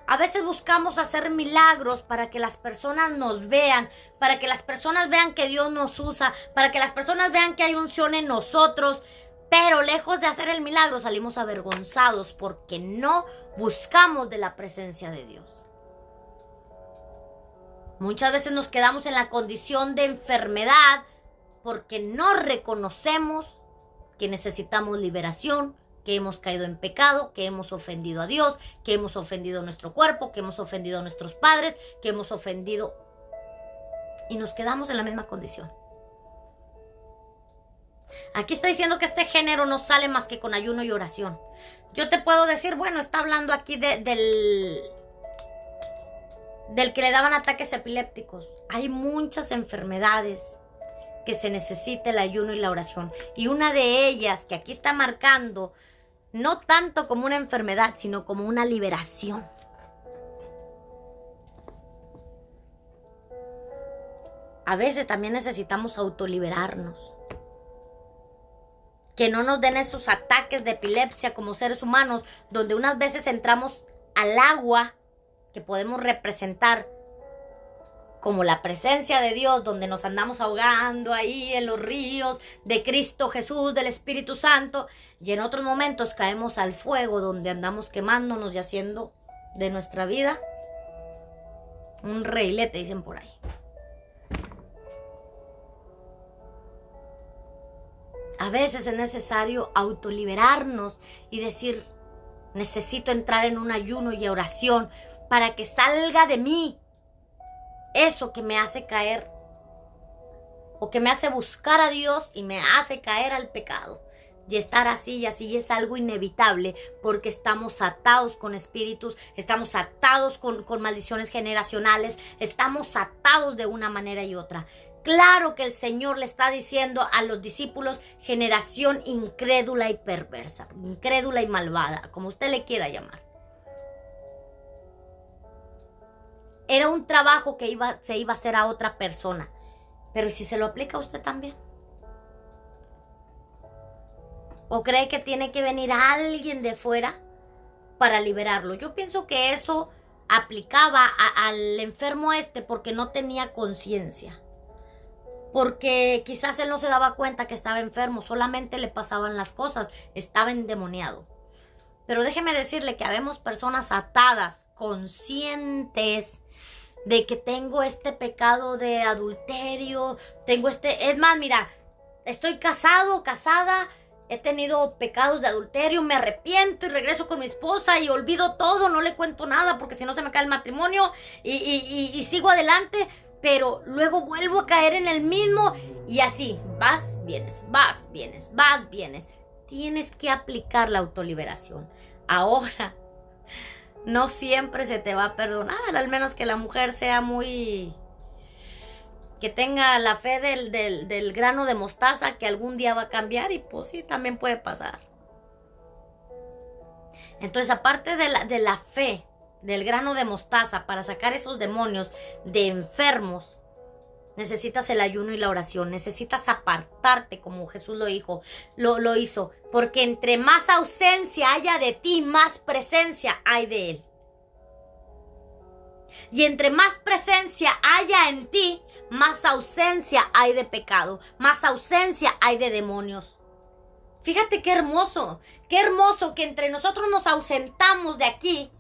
A veces buscamos hacer milagros para que las personas nos vean, para que las personas vean que Dios nos usa, para que las personas vean que hay unción en nosotros. Pero lejos de hacer el milagro salimos avergonzados porque no buscamos de la presencia de Dios. Muchas veces nos quedamos en la condición de enfermedad porque no reconocemos que necesitamos liberación, que hemos caído en pecado, que hemos ofendido a Dios, que hemos ofendido a nuestro cuerpo, que hemos ofendido a nuestros padres, que hemos ofendido y nos quedamos en la misma condición. Aquí está diciendo que este género no sale más que con ayuno y oración. Yo te puedo decir, bueno, está hablando aquí del que le daban ataques epilépticos. Hay muchas enfermedades que se necesita el ayuno y la oración. Y una de ellas, que aquí está marcando, no tanto como una enfermedad, sino como una liberación. A veces también necesitamos autoliberarnos. Que no nos den esos ataques de epilepsia como seres humanos, donde unas veces entramos al agua, que podemos representar como la presencia de Dios, donde nos andamos ahogando ahí en los ríos de Cristo Jesús, del Espíritu Santo, y en otros momentos caemos al fuego, donde andamos quemándonos y haciendo de nuestra vida un reilete, dicen por ahí. A veces es necesario autoliberarnos y decir, necesito entrar en un ayuno y oración para que salga de mí eso que me hace caer o que me hace buscar a Dios y me hace caer al pecado. Y estar así y así es algo inevitable porque estamos atados con espíritus, estamos atados con maldiciones generacionales, estamos atados de una manera y otra. Claro que el Señor le está diciendo a los discípulos, generación incrédula y perversa, incrédula y malvada, como usted le quiera llamar. Era un trabajo que se iba a hacer a otra persona, pero ¿y si se lo aplica a usted también? ¿O cree que tiene que venir alguien de fuera para liberarlo? Yo pienso que eso aplicaba al enfermo porque no tenía conciencia. Porque quizás él no se daba cuenta que estaba enfermo, solamente le pasaban las cosas, estaba endemoniado. Pero déjeme decirle que habemos personas atadas, conscientes de que tengo este pecado de adulterio, es más, mira, estoy casado, casada, he tenido pecados de adulterio, me arrepiento y regreso con mi esposa y olvido todo, no le cuento nada porque si no se me cae el matrimonio y sigo adelante. Pero luego vuelvo a caer en el mismo y así, vas, vienes, vas, vienes, vas, vienes. Tienes que aplicar la autoliberación. Ahora, no siempre se te va a perdonar, al menos que la mujer sea que tenga la fe del grano de mostaza que algún día va a cambiar y pues sí, también puede pasar. Entonces, aparte de la fe del grano de mostaza para sacar esos demonios de enfermos, necesitas el ayuno y la oración, necesitas apartarte como Jesús lo hizo, porque entre más ausencia haya de ti, más presencia hay de Él. Y entre más presencia haya en ti, más ausencia hay de pecado, más ausencia hay de demonios. Fíjate qué hermoso que entre nosotros nos ausentamos de aquí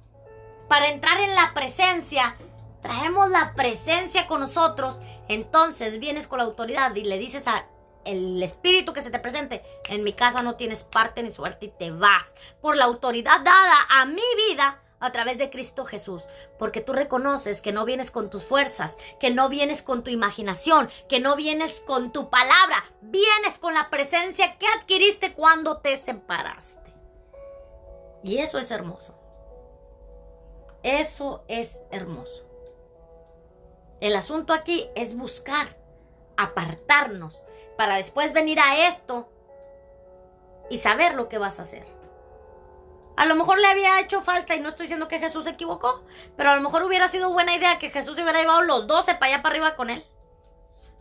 para entrar en la presencia, traemos la presencia con nosotros, entonces vienes con la autoridad y le dices al espíritu que se te presente, en mi casa no tienes parte ni suerte y te vas, por la autoridad dada a mi vida a través de Cristo Jesús, porque tú reconoces que no vienes con tus fuerzas, que no vienes con tu imaginación, que no vienes con tu palabra, vienes con la presencia que adquiriste cuando te separaste. Y eso es hermoso. Eso es hermoso. El asunto aquí es buscar, apartarnos, para después venir a esto y saber lo que vas a hacer. A lo mejor le había hecho falta, y no estoy diciendo que Jesús se equivocó, pero a lo mejor hubiera sido buena idea que Jesús se hubiera llevado los 12 para allá para arriba con él.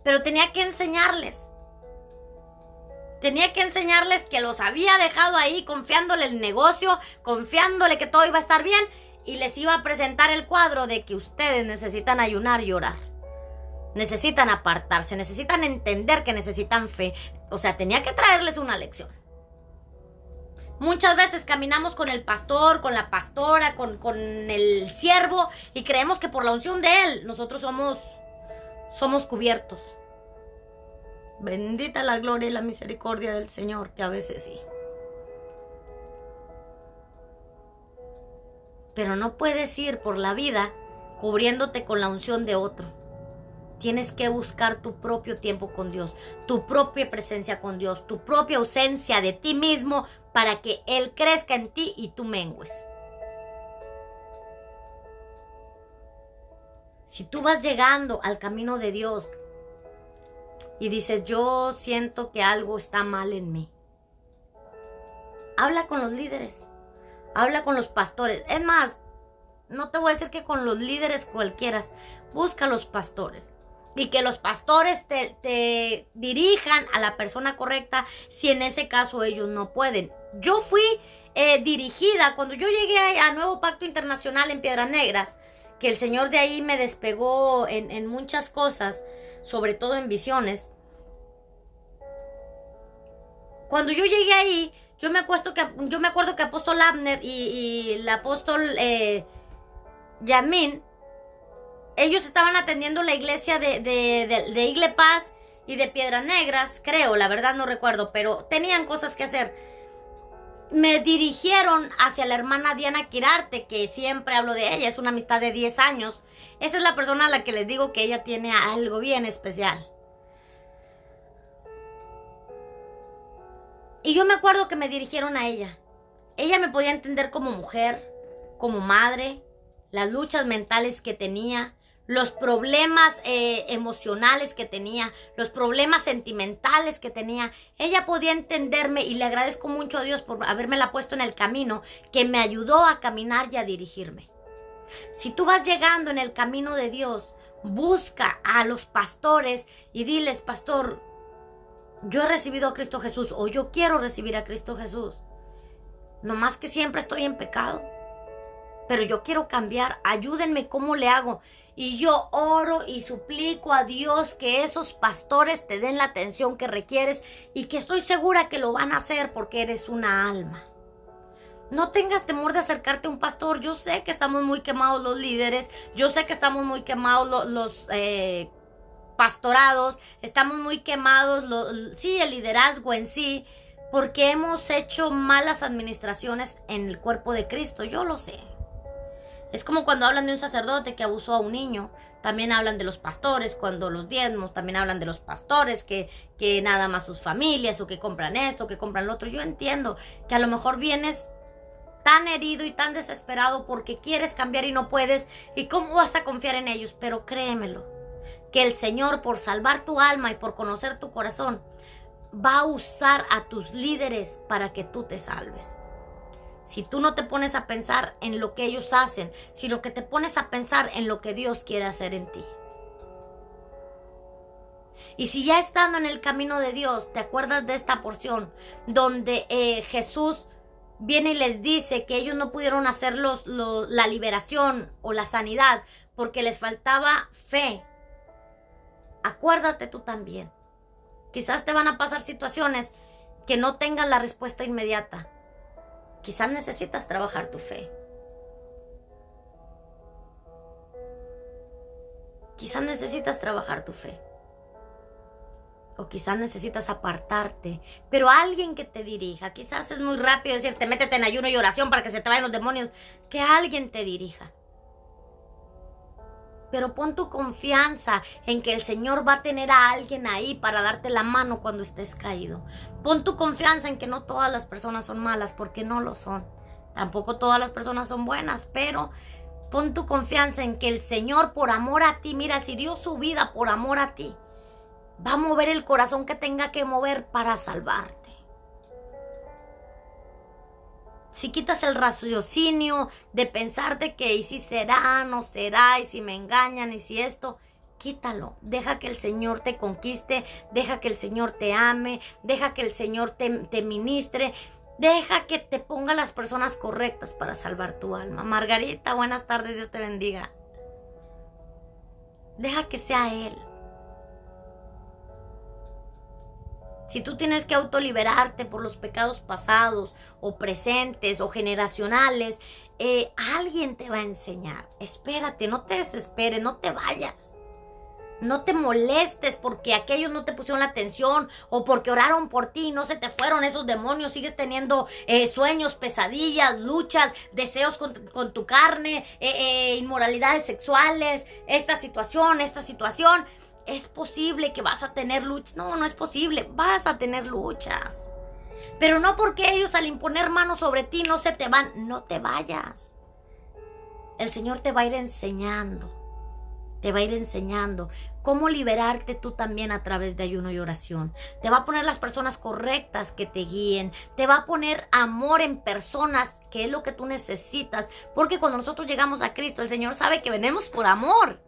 Pero tenía que enseñarles. Tenía que enseñarles que los había dejado ahí, confiándole el negocio, confiándole que todo iba a estar bien, y les iba a presentar el cuadro de que ustedes necesitan ayunar y orar. Necesitan apartarse, necesitan entender que necesitan fe. O sea, tenía que traerles una lección. Muchas veces caminamos con el pastor, con la pastora, con el siervo, y creemos que por la unción de él nosotros somos cubiertos. Bendita la gloria y la misericordia del Señor, que a veces sí. pero no puedes ir por la vida cubriéndote con la unción de otro. Tienes que buscar tu propio tiempo con Dios, tu propia presencia con Dios, tu propia ausencia de ti mismo para que Él crezca en ti y tú mengues. Si tú vas llegando al camino de Dios y dices, yo siento que algo está mal en mí, habla con los líderes, habla con los pastores. Es más, no te voy a decir que con los líderes cualquiera, busca a los pastores. Y que los pastores te dirijan a la persona correcta si en ese caso ellos no pueden. Yo fui dirigida cuando yo llegué a Nuevo Pacto Internacional en Piedras Negras, que el Señor de ahí me despegó en muchas cosas, sobre todo en visiones. Cuando yo llegué ahí, yo me acuerdo que apóstol Abner y el apóstol Yamin, ellos estaban atendiendo la iglesia de Igle Paz y de Piedras Negras, creo, la verdad no recuerdo, pero tenían cosas que hacer. Me dirigieron hacia la hermana Diana Quirarte, que siempre hablo de ella, es una amistad de 10 años. Esa es la persona a la que les digo que ella tiene algo bien especial. Y yo me acuerdo que me dirigieron a ella. Ella me podía entender como mujer, como madre, las luchas mentales que tenía, los problemas emocionales que tenía, los problemas sentimentales que tenía. Ella podía entenderme y le agradezco mucho a Dios por habérmela puesto en el camino, que me ayudó a caminar y a dirigirme. Si tú vas llegando en el camino de Dios, busca a los pastores y diles, pastor, yo he recibido a Cristo Jesús, o yo quiero recibir a Cristo Jesús. Nomás que siempre estoy en pecado, pero yo quiero cambiar, ayúdenme, ¿cómo le hago? Y yo oro y suplico a Dios que esos pastores te den la atención que requieres y que estoy segura que lo van a hacer porque eres una alma. No tengas temor de acercarte a un pastor. Yo sé que estamos muy quemados los líderes, yo sé que estamos muy quemados los pastorados, estamos muy quemados, sí, el liderazgo en sí, porque hemos hecho malas administraciones en el cuerpo de Cristo, yo lo sé. Es como cuando hablan de un sacerdote que abusó a un niño, también hablan de los pastores, cuando los diezmos, también hablan de los pastores que nada más sus familias, o que compran esto, que compran lo otro. Yo entiendo que a lo mejor vienes tan herido y tan desesperado porque quieres cambiar y no puedes, y cómo vas a confiar en ellos, pero créemelo, que el Señor, por salvar tu alma y por conocer tu corazón, va a usar a tus líderes para que tú te salves. Si tú no te pones a pensar en lo que ellos hacen, sino que te pones a pensar en lo que Dios quiere hacer en ti. Y si ya estando en el camino de Dios, te acuerdas de esta porción donde Jesús viene y les dice que ellos no pudieron hacer la liberación o la sanidad porque les faltaba fe. Acuérdate tú también. Quizás te van a pasar situaciones que no tengas la respuesta inmediata. Quizás necesitas trabajar tu fe. Quizás necesitas trabajar tu fe. O quizás necesitas apartarte. Pero alguien que te dirija. Quizás es muy rápido decirte, métete en ayuno y oración para que se te vayan los demonios. Que alguien te dirija. Pero pon tu confianza en que el Señor va a tener a alguien ahí para darte la mano cuando estés caído. Pon tu confianza en que no todas las personas son malas, porque no lo son. Tampoco todas las personas son buenas, pero pon tu confianza en que el Señor, por amor a ti, mira, si dio su vida por amor a ti, va a mover el corazón que tenga que mover para salvarte. Si quitas el raciocinio de pensarte que y si será, no será, y si me engañan, y si esto, quítalo. Deja que el Señor te conquiste, deja que el Señor te ame, deja que el Señor te ministre, deja que te ponga las personas correctas para salvar tu alma. Margarita, buenas tardes, Dios te bendiga. Deja que sea Él. Si tú tienes que autoliberarte por los pecados pasados o presentes o generacionales, alguien te va a enseñar. Espérate, no te desesperes, no te vayas. No te molestes porque aquellos no te pusieron la atención o porque oraron por ti y no se te fueron esos demonios. Sigues teniendo sueños, pesadillas, luchas, deseos con tu carne, inmoralidades sexuales, esta situación. Es posible que vas a tener luchas. No, no es posible. Vas a tener luchas. Pero no porque ellos al imponer manos sobre ti no se te van. No te vayas. El Señor te va a ir enseñando. Te va a ir enseñando cómo liberarte tú también a través de ayuno y oración. Te va a poner las personas correctas que te guíen. Te va a poner amor en personas, que es lo que tú necesitas. Porque cuando nosotros llegamos a Cristo, el Señor sabe que venimos por amor.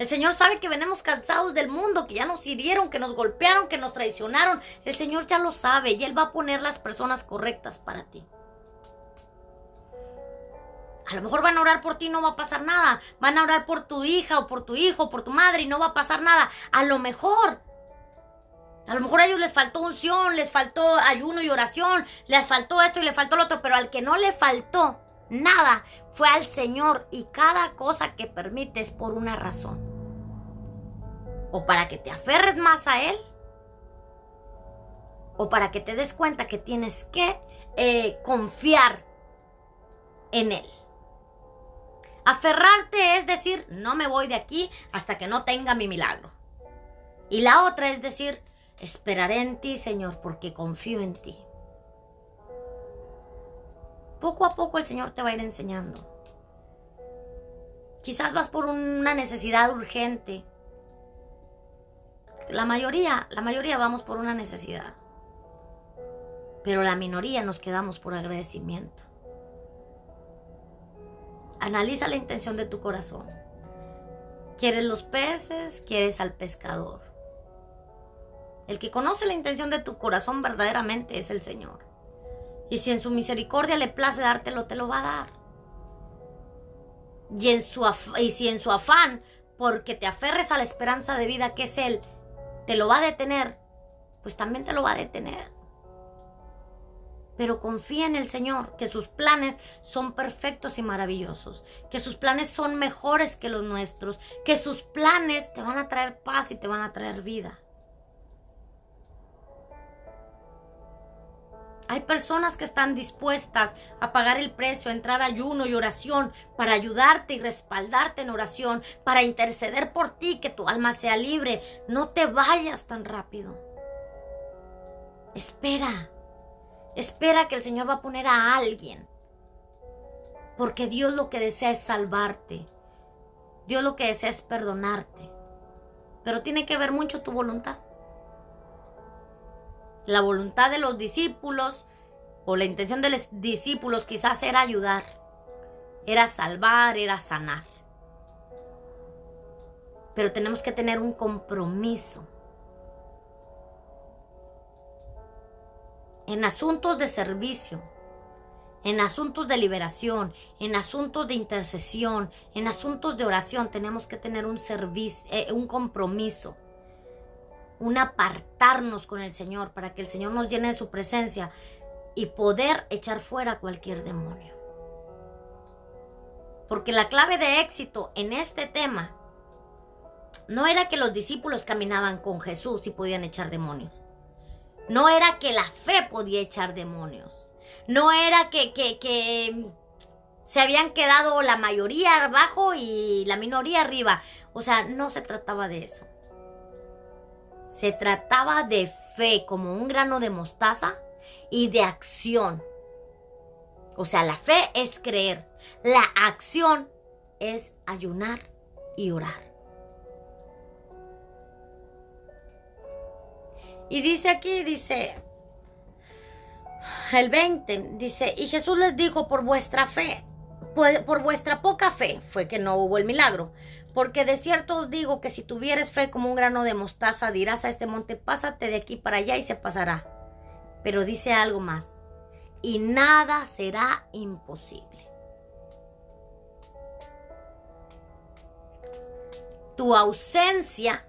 El Señor sabe que venimos cansados del mundo, que ya nos hirieron, que nos golpearon, que nos traicionaron. El Señor ya lo sabe y Él va a poner las personas correctas para ti. A lo mejor van a orar por ti y no va a pasar nada. Van a orar por tu hija o por tu hijo o por tu madre y no va a pasar nada. A lo mejor a ellos les faltó unción, les faltó ayuno y oración, les faltó esto y les faltó lo otro, pero al que no le faltó nada fue al Señor, y cada cosa que permites por una razón. O para que te aferres más a Él, o para que te des cuenta que tienes que confiar en Él. Aferrarte es decir, no me voy de aquí hasta que no tenga mi milagro. Y la otra es decir, esperaré en ti, Señor, porque confío en ti. Poco a poco el Señor te va a ir enseñando. Quizás vas por una necesidad urgente. La mayoría vamos por una necesidad. Pero la minoría nos quedamos por agradecimiento. Analiza la intención de tu corazón. ¿Quieres los peces? ¿Quieres al pescador? El que conoce la intención de tu corazón verdaderamente es el Señor. Y si en su misericordia le place dártelo, te lo va a dar. Y si en su afán, porque te aferres a la esperanza de vida que es Él, te lo va a detener, pues también te lo va a detener. Pero confía en el Señor, que sus planes son perfectos y maravillosos, que sus planes son mejores que los nuestros, que sus planes te van a traer paz y te van a traer vida. Hay personas que están dispuestas a pagar el precio, a entrar a ayuno y oración para ayudarte y respaldarte en oración, para interceder por ti, que tu alma sea libre. No te vayas tan rápido. Espera que el Señor va a poner a alguien. Porque Dios lo que desea es salvarte. Dios lo que desea es perdonarte. Pero tiene que ver mucho tu voluntad. La voluntad de los discípulos o la intención de los discípulos quizás era ayudar, era salvar, era sanar. Pero tenemos que tener un compromiso. En asuntos de servicio, en asuntos de liberación, en asuntos de intercesión, en asuntos de oración, tenemos que tener un compromiso. Un apartarnos con el Señor para que el Señor nos llene de su presencia y poder echar fuera cualquier demonio. Porque la clave de éxito en este tema no era que los discípulos caminaban con Jesús y podían echar demonios. No era que la fe podía echar demonios. No era que se habían quedado la mayoría abajo y la minoría arriba. O sea, no se trataba de eso. Se trataba de fe como un grano de mostaza y de acción. O sea, la fe es creer. La acción es ayunar y orar. Y dice el 20, dice, y Jesús les dijo, por vuestra fe, por vuestra poca fe fue que no hubo el milagro. Porque de cierto os digo que si tuvieres fe como un grano de mostaza, dirás a este monte, pásate de aquí para allá y se pasará. Pero dice algo más, y nada será imposible. Tu ausencia,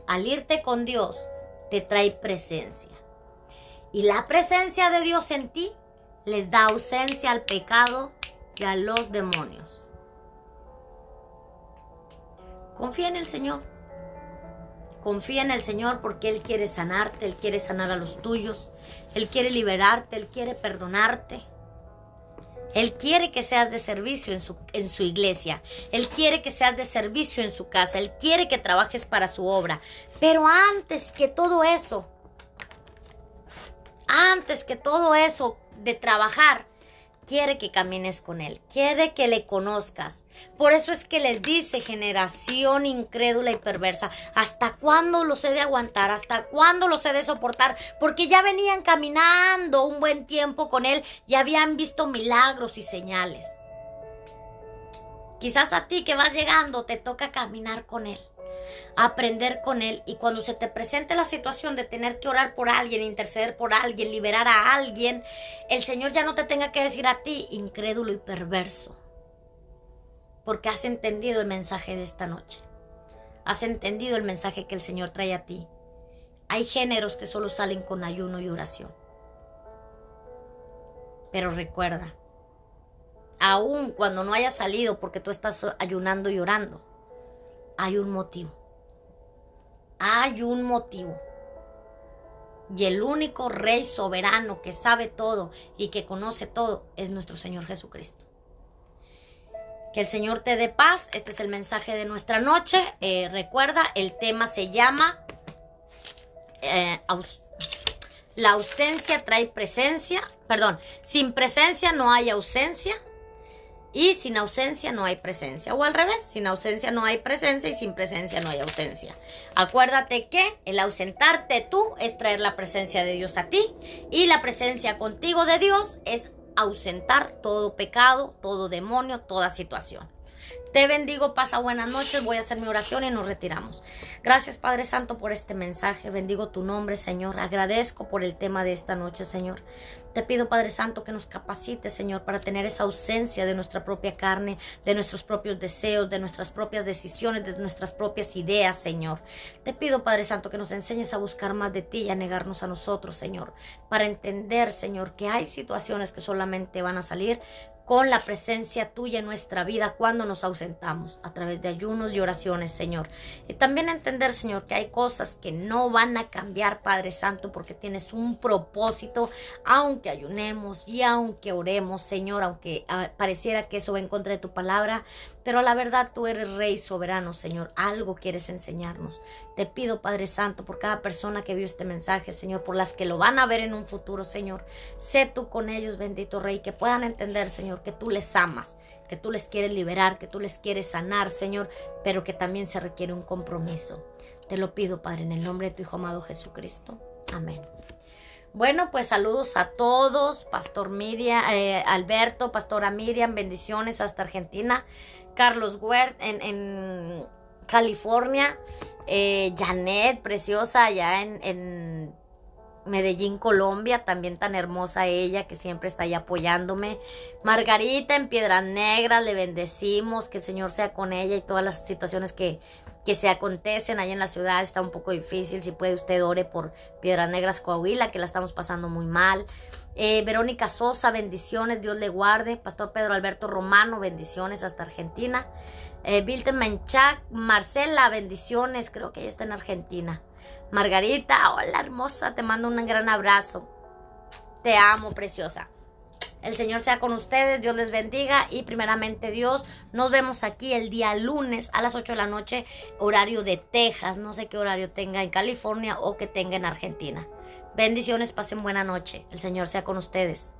al irte con Dios, te trae presencia. Y la presencia de Dios en ti les da ausencia al pecado y a los demonios. Confía en el Señor. Confía en el Señor porque Él quiere sanarte, Él quiere sanar a los tuyos, Él quiere liberarte, Él quiere perdonarte. Él quiere que seas de servicio en su iglesia. Él quiere que seas de servicio en su casa. Él quiere que trabajes para su obra. Pero antes que todo eso de trabajar, quiere que camines con Él. Quiere que le conozcas. Por eso es que les dice, generación incrédula y perversa, ¿hasta cuándo los he de aguantar? ¿Hasta cuándo los he de soportar? Porque ya venían caminando un buen tiempo con Él y habían visto milagros y señales. Quizás a ti que vas llegando te toca caminar con Él, aprender con Él, y cuando se te presente la situación de tener que orar por alguien, interceder por alguien, liberar a alguien, el Señor ya no te tenga que decir a ti, incrédulo y perverso, porque has entendido el mensaje de esta noche. Has entendido el mensaje que el Señor trae a ti. Hay géneros que solo salen con ayuno y oración. Pero recuerda, aun cuando no haya salido porque tú estás ayunando y orando, hay un motivo. Hay un motivo. Y el único Rey soberano que sabe todo y que conoce todo es nuestro Señor Jesucristo. Que el Señor te dé paz. Este es el mensaje de nuestra noche. Recuerda, el tema se llama la ausencia trae presencia. Perdón, sin presencia no hay ausencia. Y sin ausencia no hay presencia. O al revés, sin ausencia no hay presencia y sin presencia no hay ausencia. Acuérdate que el ausentarte tú es traer la presencia de Dios a ti. Y la presencia contigo de Dios es ausentar todo pecado, todo demonio, toda situación. Te bendigo, pasa buenas noches, voy a hacer mi oración y nos retiramos. Gracias, Padre Santo, por este mensaje. Bendigo tu nombre, Señor. Agradezco por el tema de esta noche, Señor. Te pido, Padre Santo, que nos capacites, Señor, para tener esa ausencia de nuestra propia carne, de nuestros propios deseos, de nuestras propias decisiones, de nuestras propias ideas, Señor. Te pido, Padre Santo, que nos enseñes a buscar más de ti y a negarnos a nosotros, Señor, para entender, Señor, que hay situaciones que solamente van a salir con la presencia tuya en nuestra vida cuando nos ausentamos a través de ayunos y oraciones, Señor. Y también entender, Señor, que hay cosas que no van a cambiar, Padre Santo, porque tienes un propósito, aunque ayunemos y aunque oremos, Señor, aunque pareciera que eso va en contra de tu palabra, pero la verdad tú eres Rey soberano, Señor. Algo quieres enseñarnos. Te pido, Padre Santo, por cada persona que vio este mensaje, Señor, por las que lo van a ver en un futuro, Señor. Sé tú con ellos, bendito Rey, que puedan entender, Señor, que tú les amas, que tú les quieres liberar, que tú les quieres sanar, Señor, pero que también se requiere un compromiso. Te lo pido, Padre, en el nombre de tu Hijo amado Jesucristo. Amén. Bueno, pues saludos a todos, Pastor Miriam, Alberto, Pastora Miriam, bendiciones hasta Argentina, Carlos Huert en California, Janet, preciosa, allá en Medellín, Colombia, también tan hermosa ella, que siempre está ahí apoyándome. Margarita en Piedras Negras, le bendecimos, que el Señor sea con ella y todas las situaciones que se acontecen ahí en la ciudad. Está un poco difícil, si puede usted ore por Piedras Negras, Coahuila, que la estamos pasando muy mal. Verónica Sosa, bendiciones, Dios le guarde. Pastor Pedro Alberto Romano, bendiciones hasta Argentina. Vilten Menchac, Marcela, bendiciones, creo que ella está en Argentina. Margarita, hola hermosa, te mando un gran abrazo. Te amo, preciosa. El Señor sea con ustedes, Dios les bendiga y primeramente Dios, nos vemos aquí el día lunes a las 8 de la noche, horario de Texas, no sé qué horario tenga en California o que tenga en Argentina. Bendiciones, pasen buena noche, el Señor sea con ustedes.